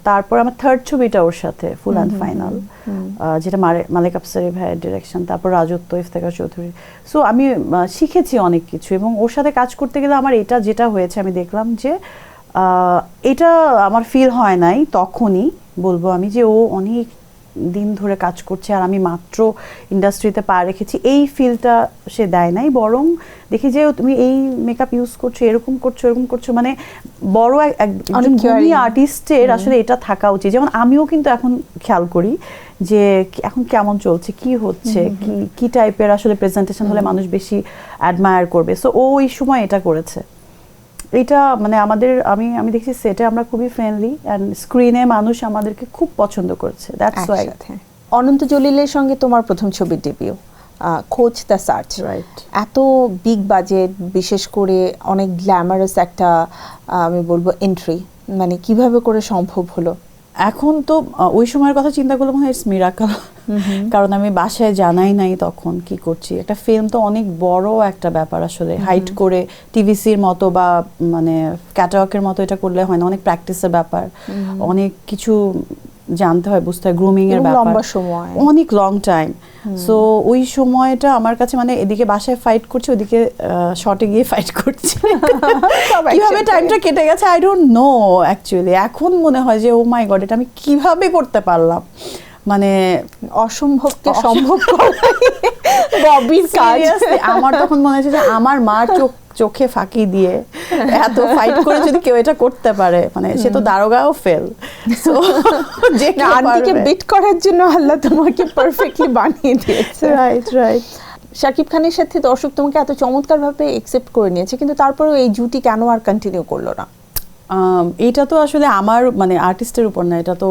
তারপর আমার থার্ড ছবিটা ওর সাথে ফুল অ্যান্ড ফাইনাল, যেটা মালিক আফসারি ভাইয়ের ডিরেকশন, তারপর রাজত্ব ইফতেখার চৌধুরী। সো আমি শিখেছি অনেক কিছু, এবং ওর সাথে কাজ করতে গেলে আমার এটা যেটা হয়েছে আমি দেখলাম যে এটা আমার ফিল হয় নাই তখনই, বলবো আমি যে ও অনেক দিন ধরে কাজ করছে আর আমি মাত্র ইন্ডাস্ট্রিতে পা রেখেছি, এই ফিলটা সে দেয় নাই। বরং দেখি যে তুমি এই মেকআপ ইউজ করছো, এরকম করছো, এরকম করছো, মানে বড় একজন গুণী আর্টিস্টের আসলে এটা থাকা উচিত। যেমন আমিও কিন্তু এখন খেয়াল করি যে এখন কেমন চলছে, কি হচ্ছে, কি টাইপের আসলে প্রেজেন্টেশন হলে মানুষ বেশি অ্যাডমায়ার করবে। সো ও ওই সময় এটা করেছে। এটা মানে আমাদের আমি দেখছি সেটে আমরা খুবই ফ্রেন্ডলি, অ্যান্ড স্ক্রিনে মানুষ আমাদেরকে খুব পছন্দ করছে, দ্যাটস ওয়াই। অনন্ত জলিলের সঙ্গে তোমার প্রথম ছবির ডেবিউ, খোঁজ দ্য সার্চ, রাইট। এত বিগ বাজেট, বিশেষ করে অনেক গ্ল্যামারাস একটা আমি বলবো এন্ট্রি, মানে কিভাবে করে সম্ভব হলো? এখন তো ওই সময়ের কথা চিন্তা করলে মনে হয় ইটস মিরাকল, কারণ আমি বাসায় জানাই নাই তখন কি করছি। একটা ফিল্ম তো অনেক বড় একটা ব্যাপার আসলে, হাইট করে টিভিসির মতো বা মানে ক্যাটাওয়াকের মতো এটা করলে হয় না, অনেক প্র্যাকটিসের ব্যাপার, অনেক কিছু জানতে হয়, বুঝতে হয়, গ্রুমিং এর ব্যাপার, লম্বা সময়, অনেক লং টাইম। সো ওই সময়টা আমার কাছে মানে এদিকে বাসায় ফাইট করছি, ওদিকে শর্টে গিয়ে ফাইট করছি, কিভাবে টাইমটা কেটে গেছে আই ডোন্ট নো অ্যাকচুয়ালি। এখন মনে হয় যে ও মাই গড, এটা আমি কিভাবে করতে পারলাম, মানে অসম্ভবকে সম্ভব করা ববির কাজ। আমার তখন মনে হচ্ছে যে আমার মার চোখে ফাঁকি দিয়ে এত ফাইট করে যদি কেউ এটা করতে পারে, মানে সে তো দারোগাও ফেল, যে আন্টিকে বিট করার জন্য আল্লাহ তোমাকে পারফেক্টলি বানিয়ে দিয়েছে। Right right. শাকিব খানের সাথে দর্শক তোমাকে এত চমৎকারভাবে একসেপ্ট করে নিয়েছে, কিন্তু তারপরেও এই জুটি কেন আর কন্টিনিউ করলো না? এটা তো আসলে আমার মানে আর্টিস্টের উপর না, এটা তো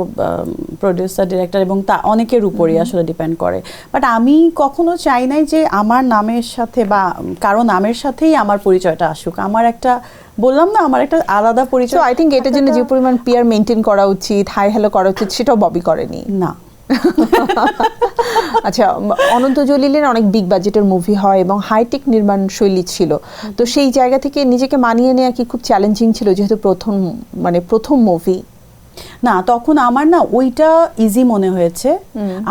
প্রোডিউসার, ডিরেক্টর এবং তা অনেকের উপরই আসলে ডিপেন্ড করে। বাট আমি কখনো চাই নাই যে আমার নামের সাথে বা কারো নামের সাথেই আমার পরিচয়টা আসুক। আমার একটা, বললাম না, আমার একটা আলাদা পরিচয়। আই থিঙ্ক এটার জন্য যে পরিমাণ পিয়ার মেনটেন করা উচিত, হাই হ্যালো করা উচিত, সেটাও ববি করেনি। না। আচ্ছা, অনন্ত জলিলের অনেক বিগ বাজেটের মুভি হয় এবং হাইটেক নির্মাণ শৈলী ছিল, তো সেই জায়গা থেকে নিজেকে মানিয়ে নেওয়া কি খুব চ্যালেঞ্জিং ছিল, যেহেতু প্রথম মুভি? না, তখন আমার না ওইটা ইজি মনে হয়েছে,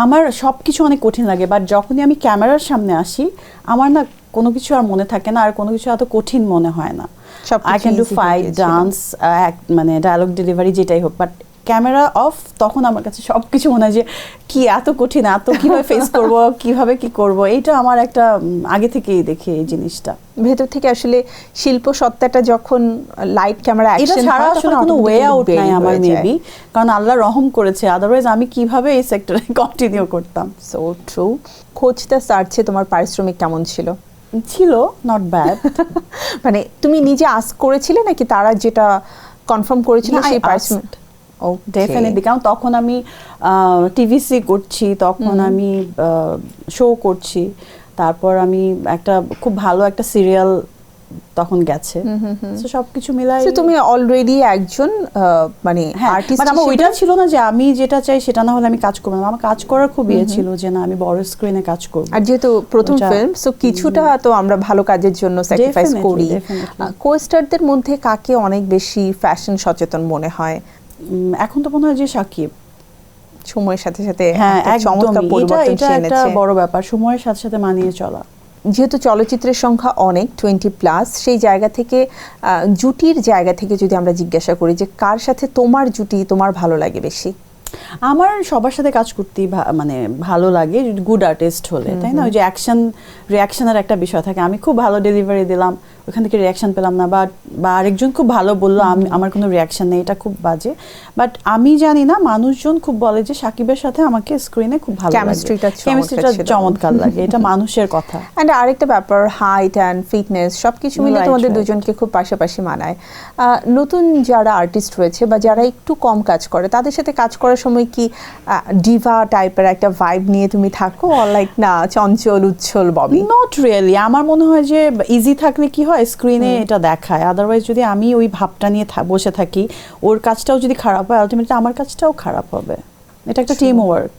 আমার সবকিছু অনেক কঠিন লাগে। বাট যখনই আমি ক্যামেরার সামনে আসি, আমার না কোনো কিছু আর মনে থাকে না, আর কোনো কিছু এত কঠিন মনে হয় না। I can do fight, dance, মানে ডায়লগ ডেলিভারি যেটাই হোক, বাট ক্যামেরা অফ, তখন আমার কাছে সবকিছু মনে হয় যে কি এত কঠিন, এত কিভাবে ফেস করব, কিভাবে কি করব। এইটা আমার একটা আগে থেকেই দেখি এই জিনিসটা ভেতর থেকে আসলে শিল্প সত্তাটা যখন লাইট ক্যামেরা অ্যাকশন এটা ছাড়া আসলে কোনো ওয়ে আউট নাই আমার মেবি, কারণ আল্লাহ রহম করেছে, আদারওয়াইজ আমি কিভাবে এই সেক্টরে কন্টিনিউ করতাম। So true. খোঁজ দ্য সার্চে তোমার পারিশ্রমিক কেমন ছিল? ছিল নট ব্যাড। মানে তুমি নিজে আস্ক করেছিলে নাকি তারা যেটা কনফার্ম করেছিল সেই পারিশ্রমিক? ডেফিনেটলি, কারণ তখন আমি টিভিসি করছি, তখন আমি শো করছি, তারপর আমি একটা খুব ভালো একটা সিরিয়াল তখন গেছে, সবকিছু মিলাই তুমি অলরেডি একজন মানে আর্টিস্ট। বাট আমার ওইটা ছিল না যে আমি যেটা চাই সেটা না হলে আমি কাজ করবো না। আমার কাজ করার খুব ইয়ে ছিল যে না, আমি বড় স্ক্রিনে কাজ করব। আর যেহেতু প্রথম ফিল্ম, সো কিছুটা তো আমরা ভালো কাজের জন্য স্যাক্রিফাইস করি। কো-স্টারদের মধ্যে কাকে অনেক বেশি ফ্যাশন সচেতন মনে হয়? এখন তো মনে হয় যে শাকিব। সময়ের সাথে সাথে চমৎকার পরিবর্তন এনেছে, এটা একটা বড় ব্যাপার, সময়ের সাথে সাথে মানিয়ে চলা। যেহেতু চলচ্চিত্রের সংখ্যা অনেক 20+, সেই জায়গা থেকে জুটির জায়গা থেকে যদি আমরা জিজ্ঞাসা করি যে কার সাথে তোমার জুটি তোমার ভালো লাগে বেশি? আমার সবার সাথে কাজ করতেই মানে ভালো লাগে, গুড আর্টিস্ট হলে, তাই না? ওই যে রিয়াকশনের একটা বিষয় থাকে, আমি খুব ভালো ডেলিভারি দিলাম, ওখান থেকে রিয়াকশন পেলাম না, বা আরেকজন খুব ভালো বললো, আমার কোনো রিয়াকশন নেই, এটা খুব বাজে। বাট আমি জানি না, মানুষজন খুব বলে যে শাকিবের সাথে আমাকে স্ক্রিনে খুব ভালো কেমিস্ট্রিটা চমৎকার লাগে, এটা মানুষের কথা। অ্যান্ড আরেকটা ব্যাপার, হাইট অ্যান্ড ফিটনেস সবকিছু মিলে তোমাদের দুজনকে খুব পাশাপাশি মানায়। নতুন যারা আর্টিস্ট রয়েছে বা যারা একটু কম কাজ করে, তাদের সাথে কাজ করার সময় কি ডিভা টাইপের একটা ভাইব নিয়ে তুমি থাকো, লাইক না চঞ্চল উচ্ছল ববি? Not really. আমার মনে হয় যে ইজি থাকলে কি হয়, স্ক্রিনে এটা দেখায়, আদারওয়াইজ যদি আমি ওই ভাবটা নিয়ে বসে থাকি, ওর কাজটাও যদি খারাপ হয়, আলটিমেটলি আমার কাজটাও খারাপ হবে। এটা একটা টিম ওয়ার্ক।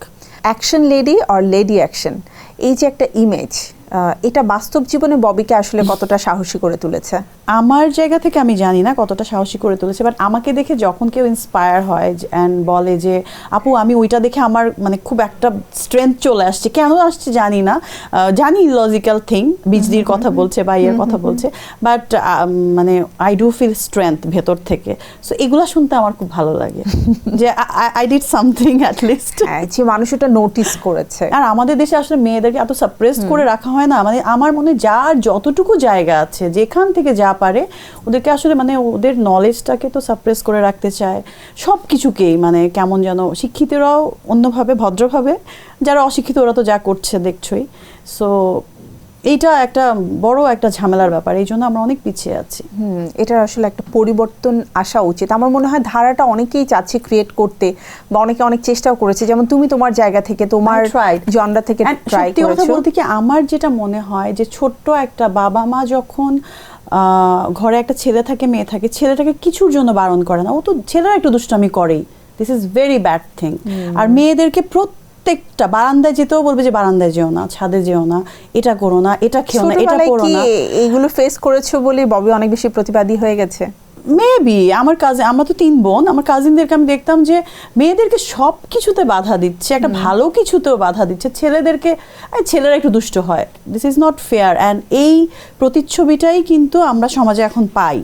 অ্যাকশন লেডি আর লেডি অ্যাকশন, এই যে একটা ইমেজ, এটা বাস্তব জীবনে ববিকে আসলে কতটা সাহসী করে তুলেছে? আমার জায়গা থেকে আমি জানি না কতটা সাহসী করে তুলেছে, বাট আমাকে দেখে যখন কেউ ইন্সপায়ার হয় অ্যান্ড বলে যে আপু আমি ওইটা দেখে আমার মানে খুব একটা স্ট্রেংথ চলে আসছে, কেন আসছে জানি না, জানি লজিক্যাল থিং, বিজলির কথা বলছে বা ইয়ের কথা বলছে, বাট মানে আই ডু ফিল স্ট্রেংথ ভেতর থেকে। সো এগুলো শুনতে আমার খুব ভালো লাগে যে I did something at least, যে মানুষ এটা নোটিস করেছে। আর আমাদের দেশে আসলে মেয়েদেরকে এত সাপ্রেসড করে রাখা হয় না, মানে আমার মনে হয় যার যতটুকু জায়গা আছে, যেখান থেকে যা পারে, ওদেরকে আসলে মানে ওদের নলেজটাকে তো সাপ্রেস করে রাখতে চায়, সব কিছুকেই, মানে কেমন যেন শিক্ষিতরাও অন্যভাবে ভদ্রভাবে, যারা অশিক্ষিত ওরা তো যা করছে দেখছই। সো এইটা একটা বড় একটা ঝামেলার ব্যাপার, এই জন্য আমরা অনেক পিছিয়ে আছি। এটার আসলে একটা পরিবর্তন আসা উচিত। আমার মনে হয় ধারাটা অনেকেই চাচ্ছে ক্রিয়েট করতে, বা অনেকে অনেক চেষ্টাও করেছে, যেমন তুমি তোমার জায়গা থেকে তোমার জনরা থেকে ট্রাই সত্যি কথা করেছো। বলতে কি, আমার যেটা মনে হয় যে ছোট্ট একটা বাবা মা যখন ঘরে একটা ছেলে থাকে মেয়ে থাকে, ছেলেটাকে কিছুর জন্য বারণ করে না, ও তো ছেলেরা একটু দুষ্টামি করেই, this is very bad thing. আর মেয়েদেরকে প্রত্যেকটা বারান্দায় যেতেও বলবে যে বারান্দায় যেও না, ছাদে যেও না, এটা করো না, এটা খেও না, এটা ছোটবেলায় করো কি না। এইগুলো ফেস করেছো বলে ববি অনেক বেশি প্রতিবাদী হয়ে গেছে? মেবি আমার কাজিন, আমরা তো 3 বোন, আমার কাজিনদেরকে আমি দেখতাম যে মেয়েদেরকে সব কিছুতে বাধা দিচ্ছে, একটা ভালো কিছুতেও বাধা দিচ্ছে, ছেলেদেরকে ছেলেরা একটু দুষ্ট হয়। This is not fair. And এই প্রতিচ্ছবিটাই কিন্তু আমরা সমাজে এখন পাই,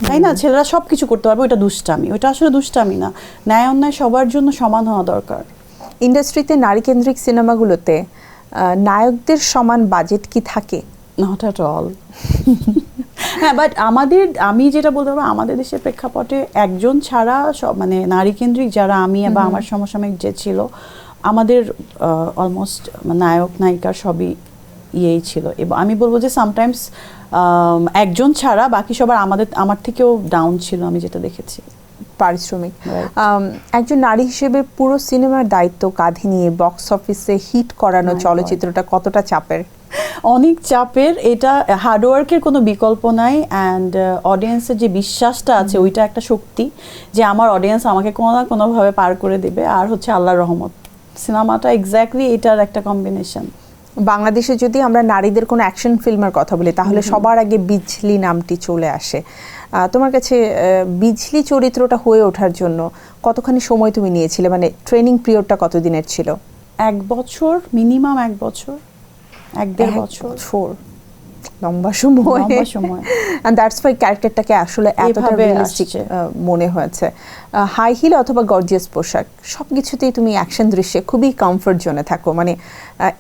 তাই না? ছেলেরা সব কিছু করতে পারবে, ওইটা দুষ্টামি। ওইটা আসলে দুষ্টামি না, ন্যায় অন্যায় সবার জন্য সমান হওয়া দরকার। ইন্ডাস্ট্রিতে নারীকেন্দ্রিক সিনেমাগুলোতে নায়কদের সমান বাজেট কি থাকে? Not at all. হ্যাঁ, বাট আমি যেটা বলতে পারবো, আমাদের দেশের প্রেক্ষাপটে একজন ছাড়া সব মানে নারী কেন্দ্রিক যারা আমি বা আমার সমসাময়িক যে ছিল, আমাদের অলমোস্ট নায়ক নায়িকা সবই ইয়েই ছিল। এবং আমি বলবো যে সামটাইমস একজন ছাড়া বাকি সবার আমার থেকেও ডাউন ছিল, আমি যেটা দেখেছি। পারিশ্রমিক। একজন নারী হিসেবে পুরো সিনেমার দায়িত্ব কাঁধে নিয়ে বক্স অফিসে হিট করানো চলচ্চিত্রটা কতটা চাপের? অনেক চাপের। এটা হার্ডওয়ার্কের কোনো বিকল্প নাই। অ্যান্ড অডিয়েন্সের যে বিশ্বাসটা আছে, ওইটা একটা শক্তি যে আমার অডিয়েন্স আমাকে কোনো না কোনোভাবে পার করে দেবে। আর হচ্ছে আল্লাহর রহমত, সিনেমাটা এক্স্যাক্টলি এটার একটা কম্বিনেশন। বাংলাদেশে যদি আমরা নারীদের কোনো অ্যাকশন ফিল্মের কথা বলি, তাহলে সবার আগে বিজলি নামটি চলে আসে। তোমার কাছে বিজলি চরিত্রটা হয়ে ওঠার জন্য কতখানি সময় তুমি নিয়েছিলে, মানে ট্রেনিং পিরিয়ডটা কতদিনের ছিল? 1 বছর, মিনিমাম 1 বছর, 1-1.5 বছর। লম্বা সময়। And দ্যাটস ওয়াই ক্যারেক্টারটাকে আসলে এতটা রিয়েলিস্টিক মনে হয়েছে। হাই হিল অথবা গর্জিয়াস পোশাক, সব কিছুতেই তুমি অ্যাকশন দৃশ্যে খুবই কমফোর্ট জোনে থাকো, মানে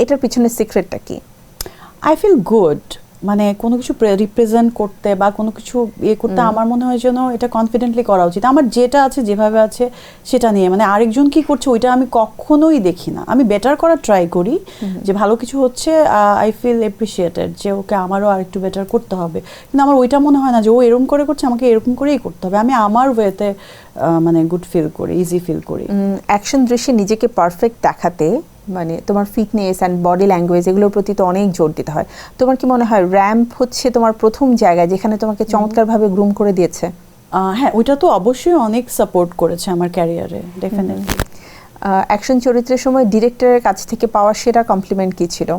এটার পিছনে সিক্রেটটা কি? আই ফিল গুড, মানে কোনো কিছু রিপ্রেজেন্ট করতে বা কোনো কিছু ইয়ে করতে আমার মনে হয় যেন এটা কনফিডেন্টলি করা উচিত। আমার যেটা আছে যেভাবে আছে সেটা নিয়ে, মানে আরেকজন কি করছে ওইটা আমি কখনোই দেখি না, আমি বেটার করার ট্রাই করি। যে ভালো কিছু হচ্ছে, আই ফিল অ্যাপ্রিসিয়েটেড যে ওকে আমারও আরেকটু বেটার করতে হবে, কিন্তু আমার ওইটা মনে হয় না যে ও এরকম করে করছে আমাকে এরকম করেই করতে হবে। আমি আমার ওয়েতে মানে গুড ফিল করি, ইজি ফিল করি। অ্যাকশন দৃশ্যে নিজেকে পারফেক্ট দেখাতে মানে তোমার ফিটনেস অ্যান্ড বডি ল্যাঙ্গুয়েজ এগুলোর প্রতি তো অনেক জোর দিতে হয়। তোমার কি মনে হয় র্যাম্প হচ্ছে তোমার প্রথম জায়গা যেখানে তোমাকে চমৎকারভাবে গ্রুম করে দিয়েছে? হ্যাঁ, ওইটা তো অবশ্যই অনেক সাপোর্ট করেছে আমার ক্যারিয়ারে, ডেফিনেটলি। অ্যাকশন চরিত্রের সময় ডিরেক্টরের কাছ থেকে পাওয়া সেরা কমপ্লিমেন্ট কি ছিল?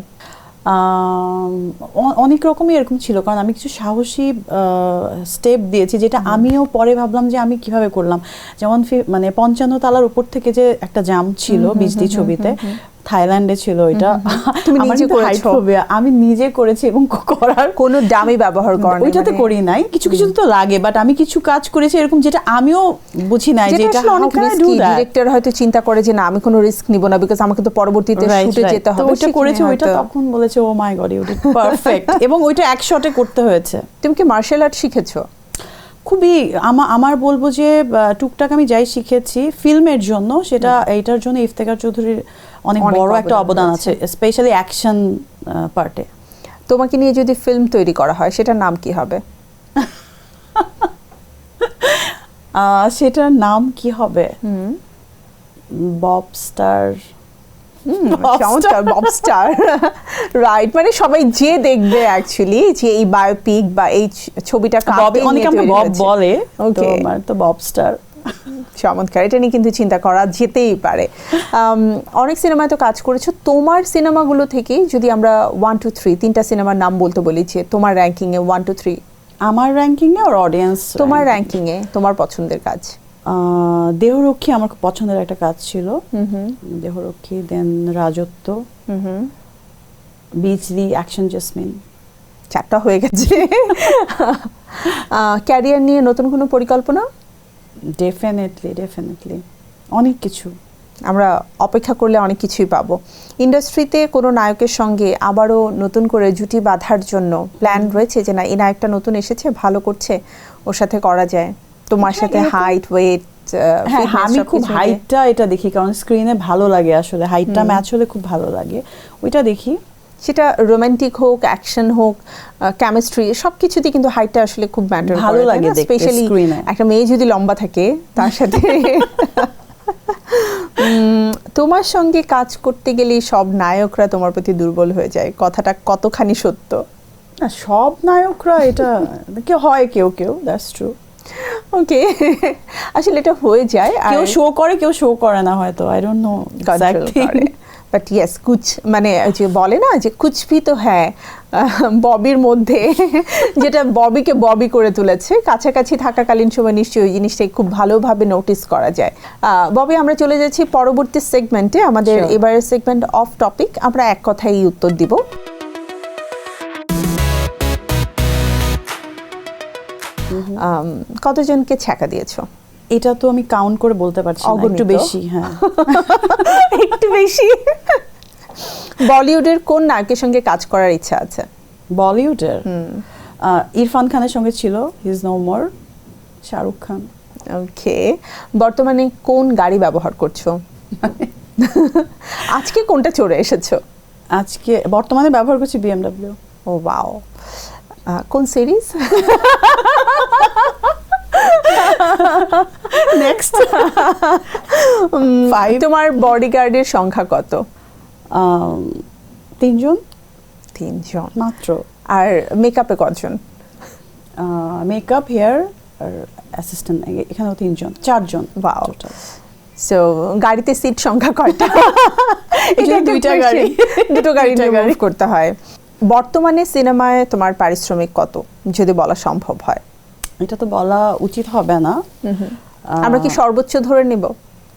অনেক রকমই এরকম ছিল, কারণ আমি কিছু সাহসী স্টেপ দিয়েছি যেটা আমিও পরে ভাবলাম যে আমি কিভাবে করলাম। যেমন মানে 55 তলার উপর থেকে যে একটা জাম্প ছিল বিজলি ছবিতে, থাইল্যান্ডে ছিল ওইটা। তুমি নিজে করেছো? আমি নিজে করেছি, এবং করার কোনো ডামি ব্যবহার করা না? ওইটাতে করি নাই, কিছু কিছু তো লাগে, বাট আমি কিছু কাজ করেছি এরকম যেটা আমিও বুঝি নাই যে এটা অনেক রিস্কি। ডিরেক্টর হয়তো চিন্তা করে যে না আমি কোনো রিস্ক নিব না, বিকজ আমাকে তো পরবর্তীতে শুটে যেতে হবে। ওইটা করেছে, ওইটা তখন বলেছে ও মাই গড ইউ ডিড পারফেক্ট, এবং ওইটা এক শটে করতে হয়েছে। তুমি কি মার্শাল আর্ট শিখেছো? খুবই আমার বলবো যে টুকটাক আমি যাই শিখেছি ফিল্মের জন্য, সেটা এইটার জন্য ইফতেখার চৌধুরীর অনেক বড় একটা অবদান আছে, স্পেশালি অ্যাকশন পার্টে। তোমাকে নিয়ে যদি ফিল্ম তৈরি করা হয় সেটার নাম কি হবে? সেটার নাম কি হবে? ববস্টার। ববস্টার, রাইট। মানে সবাই যে দেখবে অ্যাকচুয়ালি যে এই বায়োপিক বা এই ছবিটা অনেকে আমাকে বব বলে, আমার তো ববস্টার। চমৎকার, এটা নিয়ে কিন্তু চিন্তা করা যেতেই পারে। অনেক সিনেমায় তো কাজ করেছো, তোমার সিনেমাগুলো থেকে যদি আমরা 1 2 3 তিনটা সিনেমার নাম বলতে বলি, যে তোমার র্যাঙ্কিং এ 1 2 3। আমার র্যাঙ্কিং এ আর অডিয়েন্স? তোমার র্যাঙ্কিং এ তোমার পছন্দের কাজ। দেহরক্ষী আমার খুব পছন্দের একটা কাজ ছিল, দেহরক্ষী, দেন রাজত্ব, বিজলি, অ্যাকশন জেসমিন। 4টা হয়ে গেছে। ক্যারিয়ার নিয়ে নতুন কোনো পরিকল্পনা? ডেফিনেটলি অনেক কিছু। আমরা অপেক্ষা করলে অনেক কিছুই পাবো। ইন্ডাস্ট্রিতে কোনো নায়কের সঙ্গে আবারও নতুন করে জুটি বাঁধার জন্য প্ল্যান রয়েছে, যে না এই নায়কটা নতুন এসেছে, ভালো করছে, ওর সাথে করা যায়? তোমার সাথে হাইট, ওয়েট? হ্যাঁ, আমি খুব হাইটটা এটা দেখি, কারণ স্ক্রিনে ভালো লাগে আসলে, হাইটটা ম্যাচ হলে খুব ভালো লাগে, ওইটা দেখি। সেটা রোমান্টিক হোক, অ্যাকশন হোক, কেমিস্ট্রি, সব কিছুতেই কিন্তু হাইটটা আসলে খুব ম্যাটার করে। ভালো লাগে দেখতে স্পেশালি স্ক্রিনে। একটা মেয়ে যদি লম্বা থাকে তার সাথে তোমার সঙ্গে কাজ করতে গেলে সব নায়করা তোমার প্রতি দুর্বল হয়ে যায়, কথাটা কতখানি সত্য? না, সব নায়করা এটা কেউ কেউ, দ্যাটস ট্রু। ওকে, আসলে এটা হয়ে যায়, আর কেউ শো করে কেউ শো করে না হয়তো, I don't know exactly. But yes, কুছ মানে যে বলে না যে কুছ ভি তো হ্যাঁ ববির মধ্যে, যেটা ববিকে ববি করে তুলেছে। কাছাকাছি থাকাকালীন সময় নিশ্চয়ই ওই জিনিসটাই খুব ভালোভাবে নোটিস করা যায়। ববি, আমরা চলে যাচ্ছি পরবর্তী সেগমেন্টে, আমাদের Sure. এবারের সেগমেন্ট অফ টপিক। আমরা এক কথায় উত্তর দিব। কতজনকে ছ্যাঁকা দিয়েছো? এটা তো আমি কাউন্ট করে বলতে পারছি না, একটু অগণিত? বেশি। হ্যাঁ, একটু বেশি। বলিউডের কোন নায়কের সঙ্গে কাজ করার ইচ্ছা আছে? বলিউডের ইরফান খানের সঙ্গে ছিল, he is no more. Shahrukh Khan. Okay, বর্তমানে কোন গাড়ি ব্যবহার করছো? আজকে কোনটা চড়ে এসেছো? আজকে বর্তমানে ব্যবহার করছি BMW। ও ওয়াও, কোন সিরিজ? নেক্সট। তোমার বডিগার্ডের সংখ্যা কত? 3 জন 3 জন মাত্র। আর মেকআপে কতজন? মেকআপ, হেয়ার আর অ্যাসিস্ট্যান্ট, এখানেও 3 জন, 4 জন। Wow. total। সো গাড়িতে সিট সংখ্যা কয়টা? এটা দুইটা গাড়ি। দুটো গাড়ি দুইটা নিয়ে গাড়ি। move করতে হয়। বর্তমানে সিনেমায় তোমার পারিশ্রমিক কত, যদি বলা সম্ভব হয়? এটা তো বলা উচিত হবে না। আমরা কি সর্বোচ্চ ধরে নিব?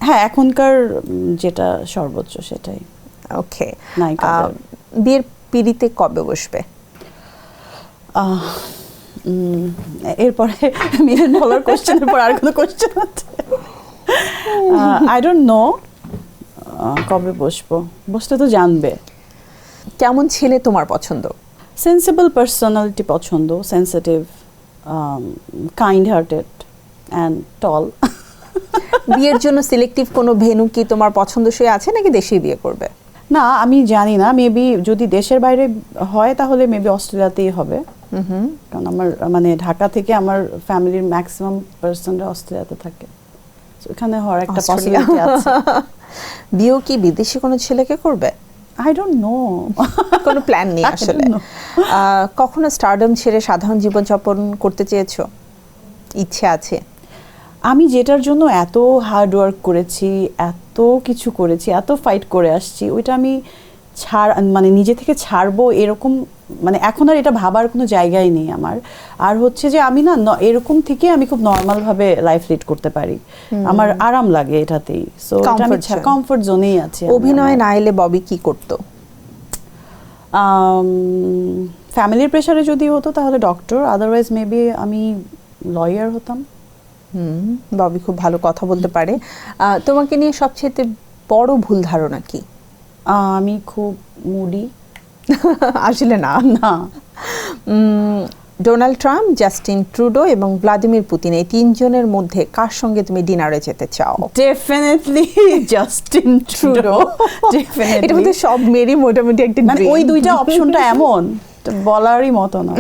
হ্যাঁ, এখনকার যেটা সর্বোচ্চ সেটাই। ওকে, নায়িকাদের। বিয়ের পিড়িতে কবে বসবে? এরপরে মিলিয়ন ডলার কোশ্চেনের পর আর কোনো কোশ্চেন আছে? আই ডোন্ট নো কবে বসবো, বসতে তো জানবে। কেমন ছেলে তোমার পছন্দ? সেন্সিবল পার্সোনালিটি পছন্দ, সেন্সিটিভ, কাইন্ড হার্টেড অ্যান্ড টল। বিয়ের জন্য সিলেক্টিভ কোনো ভেন্যু কি তোমার পছন্দসই আছে, নাকি দেশেই বিয়ে করবে? না, আমি জানি না, মেবি যদি দেশের বাইরে হয় তাহলে মেবি অস্ট্রেলিয়াতেই হবে। কারণ আমার মানে ঢাকা থেকে আমার ফ্যামিলির ম্যাক্সিমাম পার্সনরা অস্ট্রেলিয়াতে থাকে, So, এখানে হওয়ার একটা অস্ট্রেলিয়া। পসিবিলিটি আছে। বিয়েও কি বিদেশি কোনো ছেলেকে করবে? আই ডোন্ট নো, কোনো প্ল্যান নেই I আসলে। don't know. কখনো স্টারডম ছেড়ে সাধারণ জীবনযাপন করতে চেয়েছো? ইচ্ছে আছে? আমি যেটার জন্য এত হার্ড ওয়ার্ক করেছি, এত কিছু করেছি, এত ফাইট করে আসছি, ওইটা আমি মানে নিজে থেকে ছাড়বো এরকম, মানে এখন আর এটা ভাবার কোনো জায়গাই নেই আমার। আর হচ্ছে যে আমি না এরকম থেকে আমি খুব নর্মাল ভাবে লাইফ লিড করতে পারি, আমার আরাম লাগে এটাতেই। So Comfort zone. কমফোর্ট জোনেই আছে। অভিনয় না এলে ববি কি করতো? ফ্যামিলির প্রেশারে যদি হতো তাহলে ডক্টর, আদারওয়াইজ মেবি আমি লয়ার হতাম। ববি খুব ভালো কথা বলতে পারে। তোমাকে নিয়ে সবচেয়ে বড় ভুল ধারণা কি? আমি খুব মুডি। আসলে না। না, ডোনাল্ড ট্রাম্প, জাস্টিন ট্রুডো এবং ভ্লাদিমির পুতিন, এই 3 জনের মধ্যে কার সঙ্গে তুমি ডিনারে যেতে চাও? Definitely Justin Trudeau. এটা মধ্যে সব মেয়েরই মোটামুটি একটা মানে dream। ওই দুইটা অপশনটা এমন তো বলারই মতো না।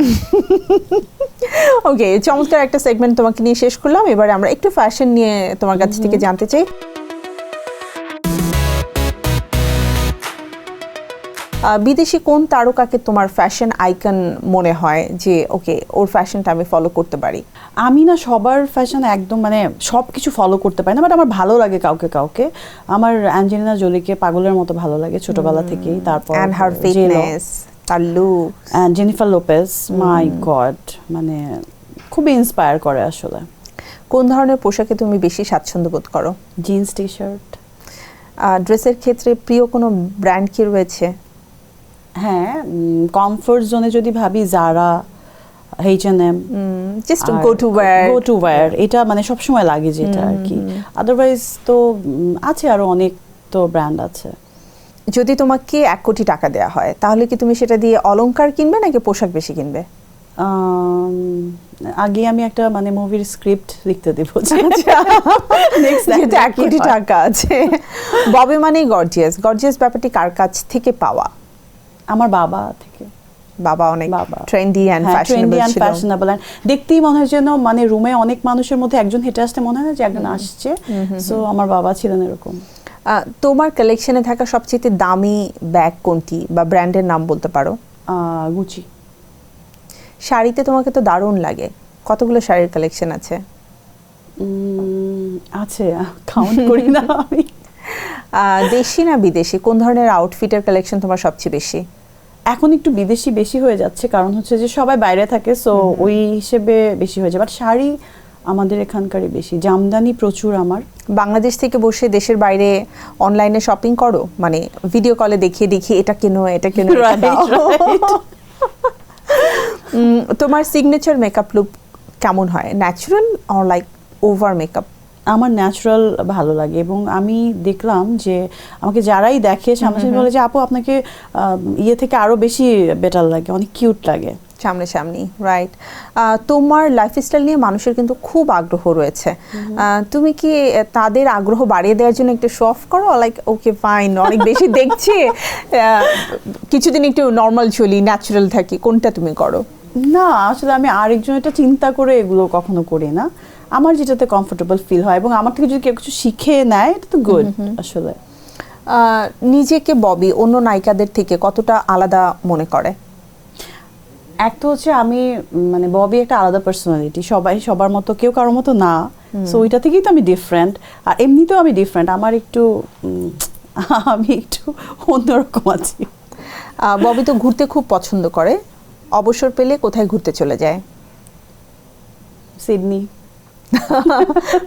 ওকে, চমৎকার একটা সেগমেন্ট তোমাকে নিয়ে শেষ করলাম। এবারে আমরা একটু ফ্যাশন নিয়ে তোমার কাছ থেকে জানতে চাই। বিদেশি কোন তারকাকে তোমার ফ্যাশন আইকন মনে হয় যে ওকে, ওর ফ্যাশনটা আমি ফলো করতে পারি? আমি না সবার ফ্যাশন একদম মানে সব কিছু ফলো করতে পারি না, বাট আমার ভালো লাগে কাউকে কাউকে। আমার অ্যাঞ্জেলিনা জোলিকে পাগলের মতো ভালো লাগে ছোটবেলা থেকেই। তারপর অ্যান্ড হার ফিটনেস, তার লুক। জেনিফার লোপেজ, মাই গড, মানে খুবই ইন্সপায়ার করে আসলে। কোন ধরনের পোশাকে তুমি বেশি স্বাচ্ছন্দ্য বোধ করো? Jeans, T shirt. ড্রেসের ক্ষেত্রে প্রিয় কোনো ব্র্যান্ড কি রয়েছে? হ্যাঁ, কমফোর্ট জোনে যদি ভাবি জারা, H&M, just go to wire. এটা মানে সবসময় লাগে যেটা আর কি। আদারওয়াইজ তো আছে আরো অনেক তো ব্র্যান্ড আছে। যদি তোমাকে 1 কোটি টাকা দেওয়া হয় তাহলে কি তুমি সেটা দিয়ে অলংকার কিনবে নাকি পোশাক বেশি কিনবে? আগে আমি একটা মানে মুভির স্ক্রিপ্ট লিখতে দেব। যেহেতু 1 কোটি টাকা আছে। ববি মানেই গর্জিয়াস। গর্জিয়াস ব্যাপারটি কার কাছ থেকে পাওয়া? আমার বাবা থেকে। বাবা অনেক বাবা। Trendy and trendy fashionable and ছিল। ফ্যাশনেবল, দেখতেই মনে হয় যেন মানে রুমে অনেক মানুষের মধ্যে একজন হেঁটে আসতে মনে হয় না যে একজন আসছে। সো আমার বাবা ছিলেন এরকম। তোমার কালেকশনে থাকা সবচেয়ে দামি ব্যাগ কোনটি বা ব্র্যান্ডের নাম বলতে পারো? গুচি। শাড়িতে তোমাকে তো দারুণ লাগে, কতগুলো শাড়ির কালেকশন আছে? আছে, কাউন্ট করি না আমি। দেশি না বিদেশি, কোন ধরনের আউটফিটের কালেকশন তোমার সবচেয়ে বেশি? এখন একটু বিদেশি বেশি হয়ে যাচ্ছে, কারণ হচ্ছে যে সবাই বাইরে থাকে, সো ওই হিসেবে বেশি হয়ে যায়। বাট শাড়ি আমাদের এখানকারই বেশি, জামদানি প্রচুর আমার। বাংলাদেশ থেকে বসে দেশের বাইরে অনলাইনে শপিং করো, মানে ভিডিও কলে দেখিয়ে দেখিয়ে এটা কেনো এটা কেনো এটা Right, দাও। right. তোমার সিগনেচার মেকআপ লুক কেমন হয়, natural or like over makeup? আমার ন্যাচারাল ভালো লাগে, এবং আমি দেখলাম যে আমাকে যারাই দেখে সামনাসামনি বলে যে আপু আপনাকে ইয়ে থেকে আরো বেশি বেটার লাগে, অনেক কিউট লাগে সামনাসামনি, রাইট। তোমার লাইফস্টাইল নিয়ে মানুষের কিন্তু খুব আগ্রহ রয়েছে, তুমি কি তাদের আগ্রহ বাড়িয়ে দেওয়ার জন্য একটু শো অফ করো, লাইক ওকে ফাইন অনেক বেশি দেখছি কিছুদিন একটু নর্মাল চলি, ন্যাচারাল থাকি, কোনটা তুমি করো? না, আসলে আমি আরেকজনেরটা চিন্তা করে এগুলো কখনো করি না। আমার যেটাতে কমফোর্টেবল ফিল হয়, এবং আমার থেকে যদি কেউ কিছু শিখে নেয় এটা তো গুড। আসলে নিজেকে ববি অন্য নায়িকাদের থেকে কতটা আলাদা মনে করে? এক তো হচ্ছে আমি মানে ববি একটা আলাদা পার্সোনালিটি, সবাই সবার মতো, কেউ কারোর মতো না, সো ওইটা থেকেই তো আমি ডিফারেন্ট। আর এমনিতেও আমি ডিফারেন্ট, আমার একটু আমি একটু অন্যরকম আছি। ববি তো ঘুরতে খুব পছন্দ করে, অবসর পেলে কোথায় ঘুরতে চলে যায়? সিডনি।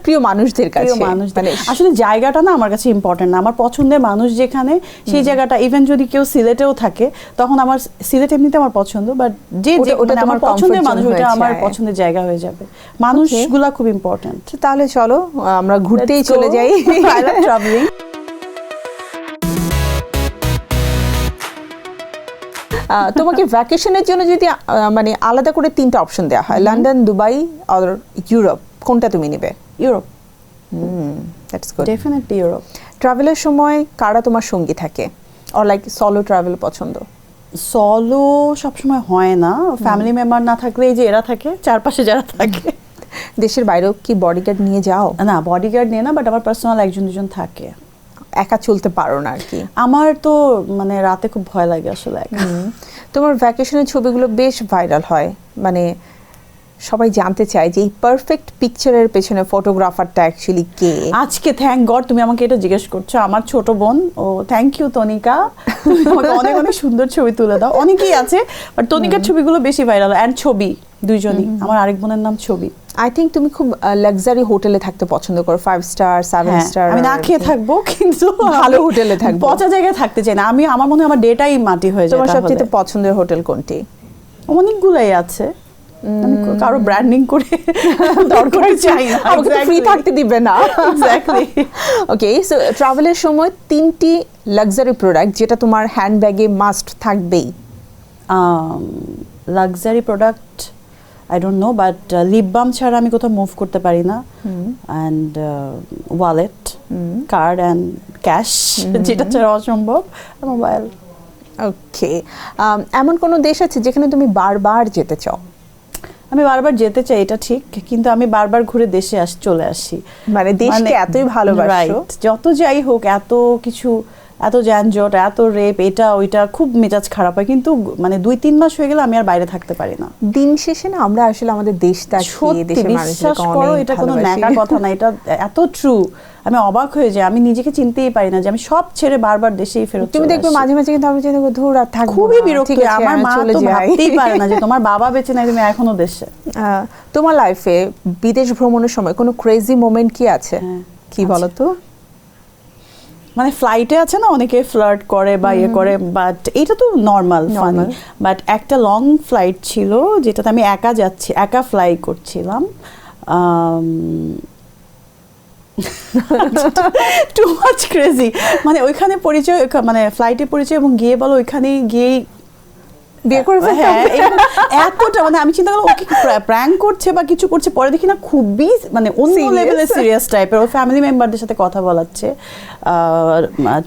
প্রিয় মানুষদের কাছে, মানে আসলে জায়গাটা না আমার কাছে ইম্পর্টেন্ট না, আমার পছন্দের মানুষ যেখানে সেই জায়গাটা, ইভেন যদি কেউ সিলেটেও থাকে তখন আমার সিলেট এমনিতে আমার পছন্দ, বাট যে ওটা মানে আমার তোমার পছন্দের comfort মানুষ zone ওটা হয়ে আমার যায়। পছন্দের জায়গা হয়ে যাবে। মানুষগুলা খুব ইম্পর্টেন্ট। তাহলে চলো আমরা ঘুরতেই চলে যাই। I love traveling. তোমাকে ভ্যাকেশনের জন্য যদি মানে আলাদা করে 3টা অপশন দেওয়া হয়, লন্ডন, দুবাই আর ইউরোপ, কোনটা তুমি নেবে? Europe. That's good. Definitely Europe. ট্রাভেলের সময় কারা তোমার সঙ্গী থাকে, অর লাইক সোলো ট্রাভেল পছন্দ? সলো সবসময় হয় না, ফ্যামিলি মেম্বার না থাকলে এই যে এরা থাকে চারপাশে যারা থাকে। দেশের বাইরেও কি বডিগার্ড নিয়ে যাও? না, বডিগার্ড নিয়ে না, বাট আমার পার্সোনাল একজন দুজন থাকে। একা চলতে পারো না আর কি? আমার তো মানে রাতে খুব ভয় লাগে আসলে একা। তোমার ভ্যাকেশনের ছবিগুলো বেশ ভাইরাল হয়, মানে সবাই জানতে চায় যে এই পারফেক্ট পিকচারের পেছনে ফটোগ্রাফারটা অ্যাকচুয়ালি কে? আজকে থ্যাংক গড তুমি আমাকে এটা জিজ্ঞেস করছো, আমার ছোট বোন, ও থ্যাংক ইউ তনিকা, তুমি আমাকে অনেক অনেক সুন্দর ছবি তুলে দাও। অনেকেই আছে, বাট তনিকার ছবিগুলো বেশি ভাইরাল, অ্যান্ড ছবি দুইজনই। আমার আরেক বোনের নাম ছবি। আই থিঙ্ক তুমি খুব লাক্সারি হোটেলে থাকতে পছন্দ করো, 5 স্টার 7 স্টার। আমি না খেয়ে থাকবো, কিন্তু ভালো হোটেলে থাকবো, পচা জায়গায় থাকতে চাই না আমি। আমার মনে হয় আমার ডেটাই মাটি হয়ে যায়। তোমার তাহলে সবচেয়ে পছন্দের হোটেল কোনটি? অনেকগুলাই আছে, আমি কারো ব্র্যান্ডিং করে দরকার চাই না, আমাকে তো ফ্রি থাকতে দিবে না। এক্স্যাক্টলি। ওকে, সো ট্রাভেলের সময় 3টি লাক্সারি প্রোডাক্ট যেটা তোমার হ্যান্ডব্যাগে মাস্ট থাকবেই। Luxury product I don't know, but lip balm ছাড়া আমি কোথাও মুভ করতে পারি না, and wallet, card and cash, যেটা ছাড়া অসম্ভব, মোবাইল। ওকে, এমন কোনো দেশ আছে যেখানে তুমি বারবার যেতে চাও? আমি বারবার যেতে চাই, এটা ঠিক, কিন্তু আমি বারবার ঘুরে দেশে চলে আসি। মানে দেশকে এতই ভালোবাসো। রাইট, যত যাই হোক, এত কিছু, এত যানজট, এত রেপ, এটা ওইটা, খুব মেজাজ খারাপ হয়, কিন্তু মানে 2-3 মাস হয়ে গেলে আমি আর বাইরে থাকতে পারি না। দিন শেষে না আমরা আসলে আমাদের দেশটা, সত্যি বিশ্বাস করো, এটা কোনো ন্যাকা কথা না, এটা এত ট্রু। আমি অবাক হয়ে যাই, আমি নিজেকে চিনতেই পারি না যে আমি সব ছেড়ে বারবার দেশেই ফেরত। তুমি দেখবে মাঝে মাঝে কিন্তু আমি চিন্তা করি ধুর আর থাকবো না, খুবই বিরক্ত। আমার মা চলে তো যাই। ভাবতেই পারে না যে তোমার বাবা বেঁচে নাই, তুমি এখনো দেশে। তোমার লাইফে বিদেশ ভ্রমণের সময় কোনো ক্রেজি মোমেন্ট কি আছে? কি বলো তো? মানে ফ্লাইটে আছে না অনেকে ফ্লার্ট করে বা ইয়ে করে, বাট এটা তো নর্মাল ফানি। বাট একটা লং ফ্লাইট ছিল যেটাতে আমি একা যাচ্ছি, একা ফ্লাই করছিলাম, টু মাচ ক্রেজি। মানে ওইখানে পরিচয়, মানে ফ্লাইটে পরিচয়, এবং গিয়ে বলো ওইখানে গিয়েই বিয়ে করে ফেলতাম। হ্যাঁ এতটা মানে আমি চিন্তা করলাম ওকে প্র্যাঙ্ক করছে বা কিছু করছে, পরে দেখি না খুবই মানে অন্য Serious? লেভেলের সিরিয়াস টাইপের, ওর ফ্যামিলি মেম্বারদের সাথে কথা বলাচ্ছে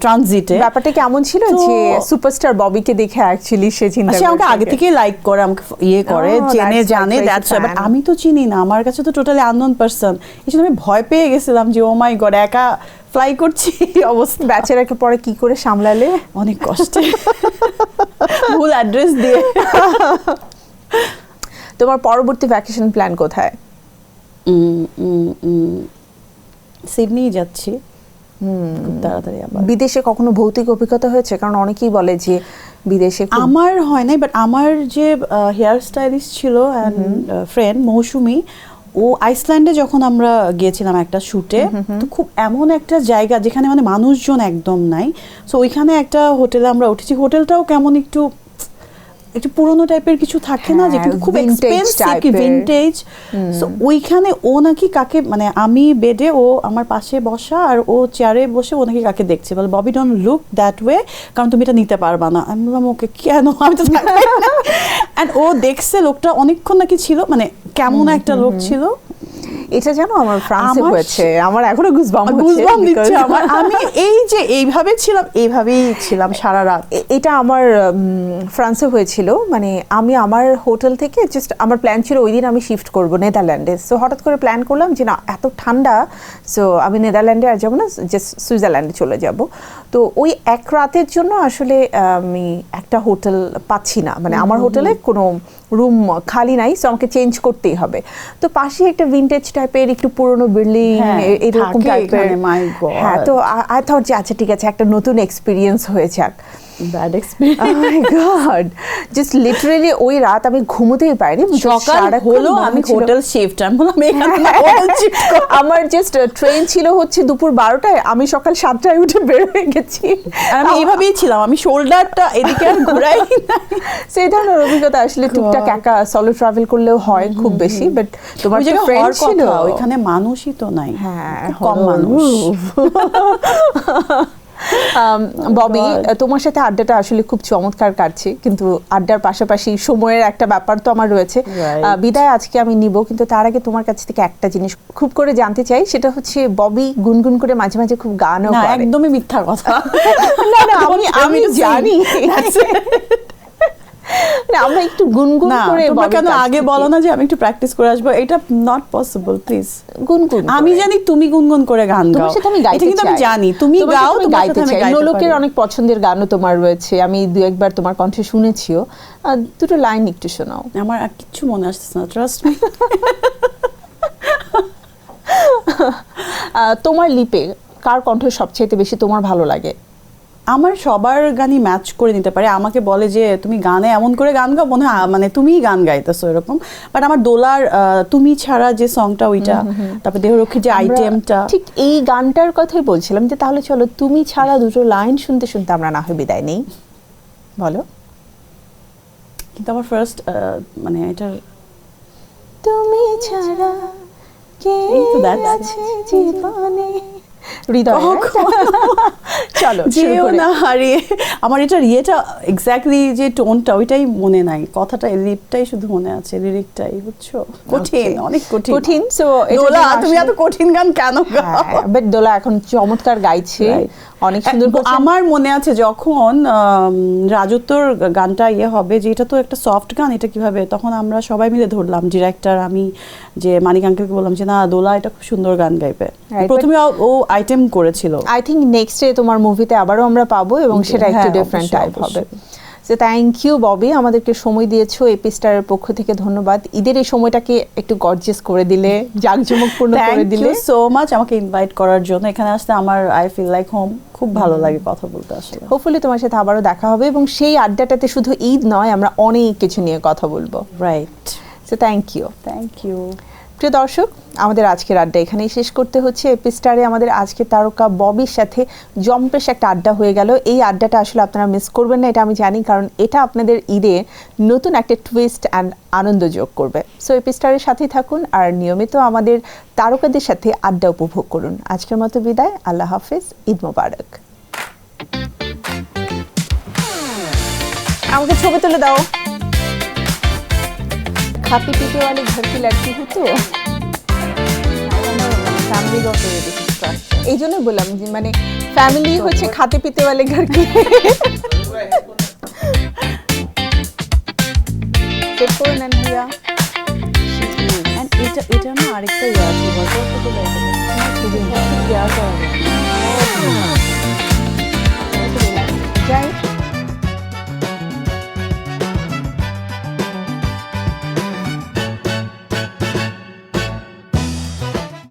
ট্রানজিটে। ব্যাপারটা কেমন ছিল তো- যে সুপারস্টার ববিকে দেখে অ্যাকচুয়ালি সে চিন্তা সে আমাকে আগে থেকেই লাইক করে, আমাকে ইয়ে করে, Oh, চেনে that's জানে, like দ্যাটস fan. বাট আমি তো চিনি না, আমার কাছে তো টোটালি আননোন পারসন। এই জন্য আমি ভয় পেয়ে গেছিলাম যে ও মাই গড একা ফ্লাই করছি অবস্থা। ব্যাচেলারকে পরে কি করে সামলালে? অনেক কষ্টে ভুল অ্যাড্রেস দিয়ে। তোমার পরবর্তী ভ্যাকেশন প্ল্যান কোথায়? সিডনি যাচ্ছি খুব তাড়াতাড়ি আবার। বিদেশে কখনো ভৌতিক অভিজ্ঞতা হয়েছে? কারণ অনেকেই বলে যে বিদেশে আমার হয় নাই, বাট আমার যে হেয়ার স্টাইলিস্ট ছিল অ্যান্ড ফ্রেন্ড মৌসুমি, ও আইসল্যান্ডে যখন আমরা গিয়েছিলাম একটা শুটে, তো খুব এমন একটা জায়গা যেখানে মানে মানুষজন একদম নাই। সো ওইখানে একটা হোটেলে আমরা উঠেছি, হোটেলটাও কেমন একটু একটু পুরোনো টাইপের কিছু থাকে না, যে কিন্তু খুব vintage এক্সপেন্সিভ type-এর। ভিন্টেজ। সো ওইখানে ও নাকি কাকে মানে আমি বেডে, ও আমার পাশে বসা আর ও চেয়ারে বসে ও নাকি কাকে দেখছে, বলে Bobby don't look that way কারণ তুমি এটা নিতে পারবা না। আমি বললাম ওকে কেন, আমি তো অ্যান্ড ও দেখছে লোকটা অনেকক্ষণ নাকি ছিল, মানে কেমন একটা লোক ছিল। এটা জানো আমার ফ্রান্সে আমার হয়েছে, আমার এখনো গুজবাম্প গুজবাম্প দিচ্ছে আমার। আমি এই যে এইভাবে ছিলাম, এইভাবেই ছিলাম সারা রাত। এটা আমার ফ্রান্সে হয়েছিল। মানে আমি আমার হোটেল থেকে জাস্ট আমার প্ল্যান ছিল ওই দিন আমি শিফট করব নেদারল্যান্ডে। সো হঠাৎ করে প্ল্যান করলাম যে না এত ঠান্ডা, সো আমি নেদারল্যান্ডে আর যাবো না, জাস্ট সুইজারল্যান্ডে চলে যাব। তো ওই এক রাতের জন্য আসলে আমি একটা হোটেল পাচ্ছি না, মানে আমার হোটেলে কোনো রুম খালি নাই, সো আমাকে চেঞ্জ করতেই হবে। তো পাশে একটা ভিন্টেজ টাইপের একটু পুরনো বিল্ডিং হ্যাঁ, এরকম থাকে টাইপের। এখানে, my God. হ্যাঁ, তো আই থট যে আচ্ছা ঠিক আছে একটা নতুন এক্সপিরিয়েন্স হয়ে যাক। Bad experience. Oh my God! Just literally ওই রাত আমি ঘুমোতেই পারিনি। সকাল সারাক্ষণ হলো মনে আমি ছিল- হোটেল শিফট, আমি বললাম এখানে হোটেল শিফট করো। আমার জাস্ট ট্রেন ছিল হচ্ছে দুপুর 12টায়, আমি সকাল 7টায় উঠে বের হয়ে গেছি। আর আমি এইভাবেই ছিলাম, আমি শোল্ডারটা এদিকে আর ঘুরাই না। সেই ধরনের অভিজ্ঞতা আসলে টুকটাক একা সলো ট্রাভেল করলেও হয় খুব বেশি, বাট তোমার ওই তো জায়গায় ফ্রেন্ড হওয়ার ছিল। কথা, ওইখানে মানুষই তো নাই, হ্যাঁ, খুব কম মানুষ। ববি, God. তোমার সাথে আড্ডাটা আসলে খুব চমৎকার কাটছে, কিন্তু আড্ডার পাশাপাশি সময়ের একটা ব্যাপার তো আমার রয়েছে। Right. বিদায় আজকে আমি নিব, কিন্তু তার আগে তোমার কাছ থেকে একটা জিনিস খুব করে জানতে চাই, সেটা হচ্ছে ববি গুনগুন করে মাঝে মাঝে খুব গানও না করে। একদমই মিথ্যা কথা। না, না, আমি Don't tell me to sing. জানি। That's it. না, আমরা একটু গুনগুন না করে তোমরা ববির কেন কাছ আগে থেকে- বলো না যে আমি একটু প্র্যাকটিস করে আসবো? এটা নট পসিবল, প্লিজ। গুনগুন আমি করে। জানি তুমি গুনগুন করে গান গাও, তোমার সাথে আমি গাইতে এটা কিন্তু আমি চাই। জানি তুমি তোমার গাও, সাথে আমি তোমার গাইতে সাথে আমি চাই। গাইতে নোলকের পারি। অনেক পছন্দের গানও তোমার রয়েছে, আমি দু একবার তোমার কণ্ঠে শুনেছিও। দুটো লাইন একটু শোনাও। আমার আর কিচ্ছু মনে আসছে না, ট্রাস্ট মি। তোমার লিপে কার কণ্ঠ সবচাইতে বেশি তোমার ভালো লাগে? আমার সবার গানই ম্যাচ করে নিতে পারে, আমাকে বলে যে তুমি গানে এমন করে গান গাও মনে হয় মানে তুমিই গান গাইতেছো এরকম। বাট আমার দোলার তুমি ছাড়া যে সংটা ওইটা, তারপর দেহরক্ষীর যে আমরা আইটেমটা, ঠিক এই গানটার কথাই বলছিলাম যে তাহলে চলো তুমি ছাড়া দুটো লাইন শুনতে শুনতে আমরা না হয় বিদায় নেই। বলো। কিন্তু আমার ফার্স্ট মানে এটার তুমি ছাড়া কে এই তো that's it. আছে জীবনে, হৃদয়। চলো শুরু যেও করি। না হারিয়ে। আমার এটার ইয়েটা এক্স্যাক্টলি যে টোনটা ওইটাই মনে নাই, কথাটা লিপটাই শুধু মনে আছে, লিরিকটাই বুঝছো। কঠিন, Okay. অনেক কঠিন। কঠিন। সো দোলা তুমি এত কঠিন গান কেন গাও? বাট দোলা এখন চমৎকার গাইছে, Right. অনেক সুন্দর করছে। আমার মনে আছে যখন রাজত্বর গানটা ইয়ে হবে, যে এটা তো একটা সফট গান, এটা কিভাবে, তখন আমরা সবাই মিলে ধরলাম, ডিরেক্টর আমি, যে মানিক আঙ্কেলকে বললাম যে না দোলা এটা খুব সুন্দর গান গাইবে। Right, প্রথমে ও আইটেম করেছিল। আই থিঙ্ক নেক্সট ডে তোমার মুভিতে আবারও আমরা পাবো, এবং সেটা একটু হ্যাঁ, ডিফারেন্ট অবশ্যই, টাইপ হবে। অবশ্যই। সো থ্যাংক ইউ ববি, আমাদেরকে সময় দিয়েছো, এপিস্টারের পক্ষ থেকে ধন্যবাদ। ঈদের এই সময়টাকে একটু গর্জিয়াস করে দিলে, জাঁকজমকপূর্ণ করে থ্যাংক দিলে। ইউ সো মাচ আমাকে ইনভাইট করার জন্য। এখানে আসতে আমার আই ফিল লাইক হোম, খুব ভালো লাগে কথা বলতে আসলে। হোপফুলি তোমার সাথে আবারও দেখা হবে, এবং সেই আড্ডাটাতে শুধু ঈদ নয়, আমরা অনেক কিছু নিয়ে কথা বলবো। Right, so thank you. Thank you. প্রিয় দর্শক, আমাদের আজকের আড্ডা এখানেই শেষ করতে হচ্ছে। এপিস্টারে আমাদের আজকের তারকা ববির সাথে জম্পেশ একটা আড্ডা হয়ে গেল। এই আড্ডাটা আসলে আপনারা মিস করবেন না, এটা আমি জানি, কারণ এটা আপনাদের ঈদে নতুন একটা টুইস্ট অ্যান্ড আনন্দ যোগ করবে। সো এপিস্টারের সাথেই থাকুন আর নিয়মিত আমাদের তারকাদের সাথে আড্ডা উপভোগ করুন। আজকের মতো বিদায়, আল্লাহ হাফেজ, ঈদ মোবারক। আমাকে ছবি তুলে দাও। खाते पीते वाले घर की लड़की हो तो ফ্যামিলিগত বেশি স্ট্রাকচার। এই জন্য বললাম যে মানে ফ্যামিলি হচ্ছে খাতে পিতে वाले घर की সেট করে নেন ভাইয়া And এটা না আরেকটা ইয়ে আছে, গল্প করতে খুবই কেয়ার করা যায়।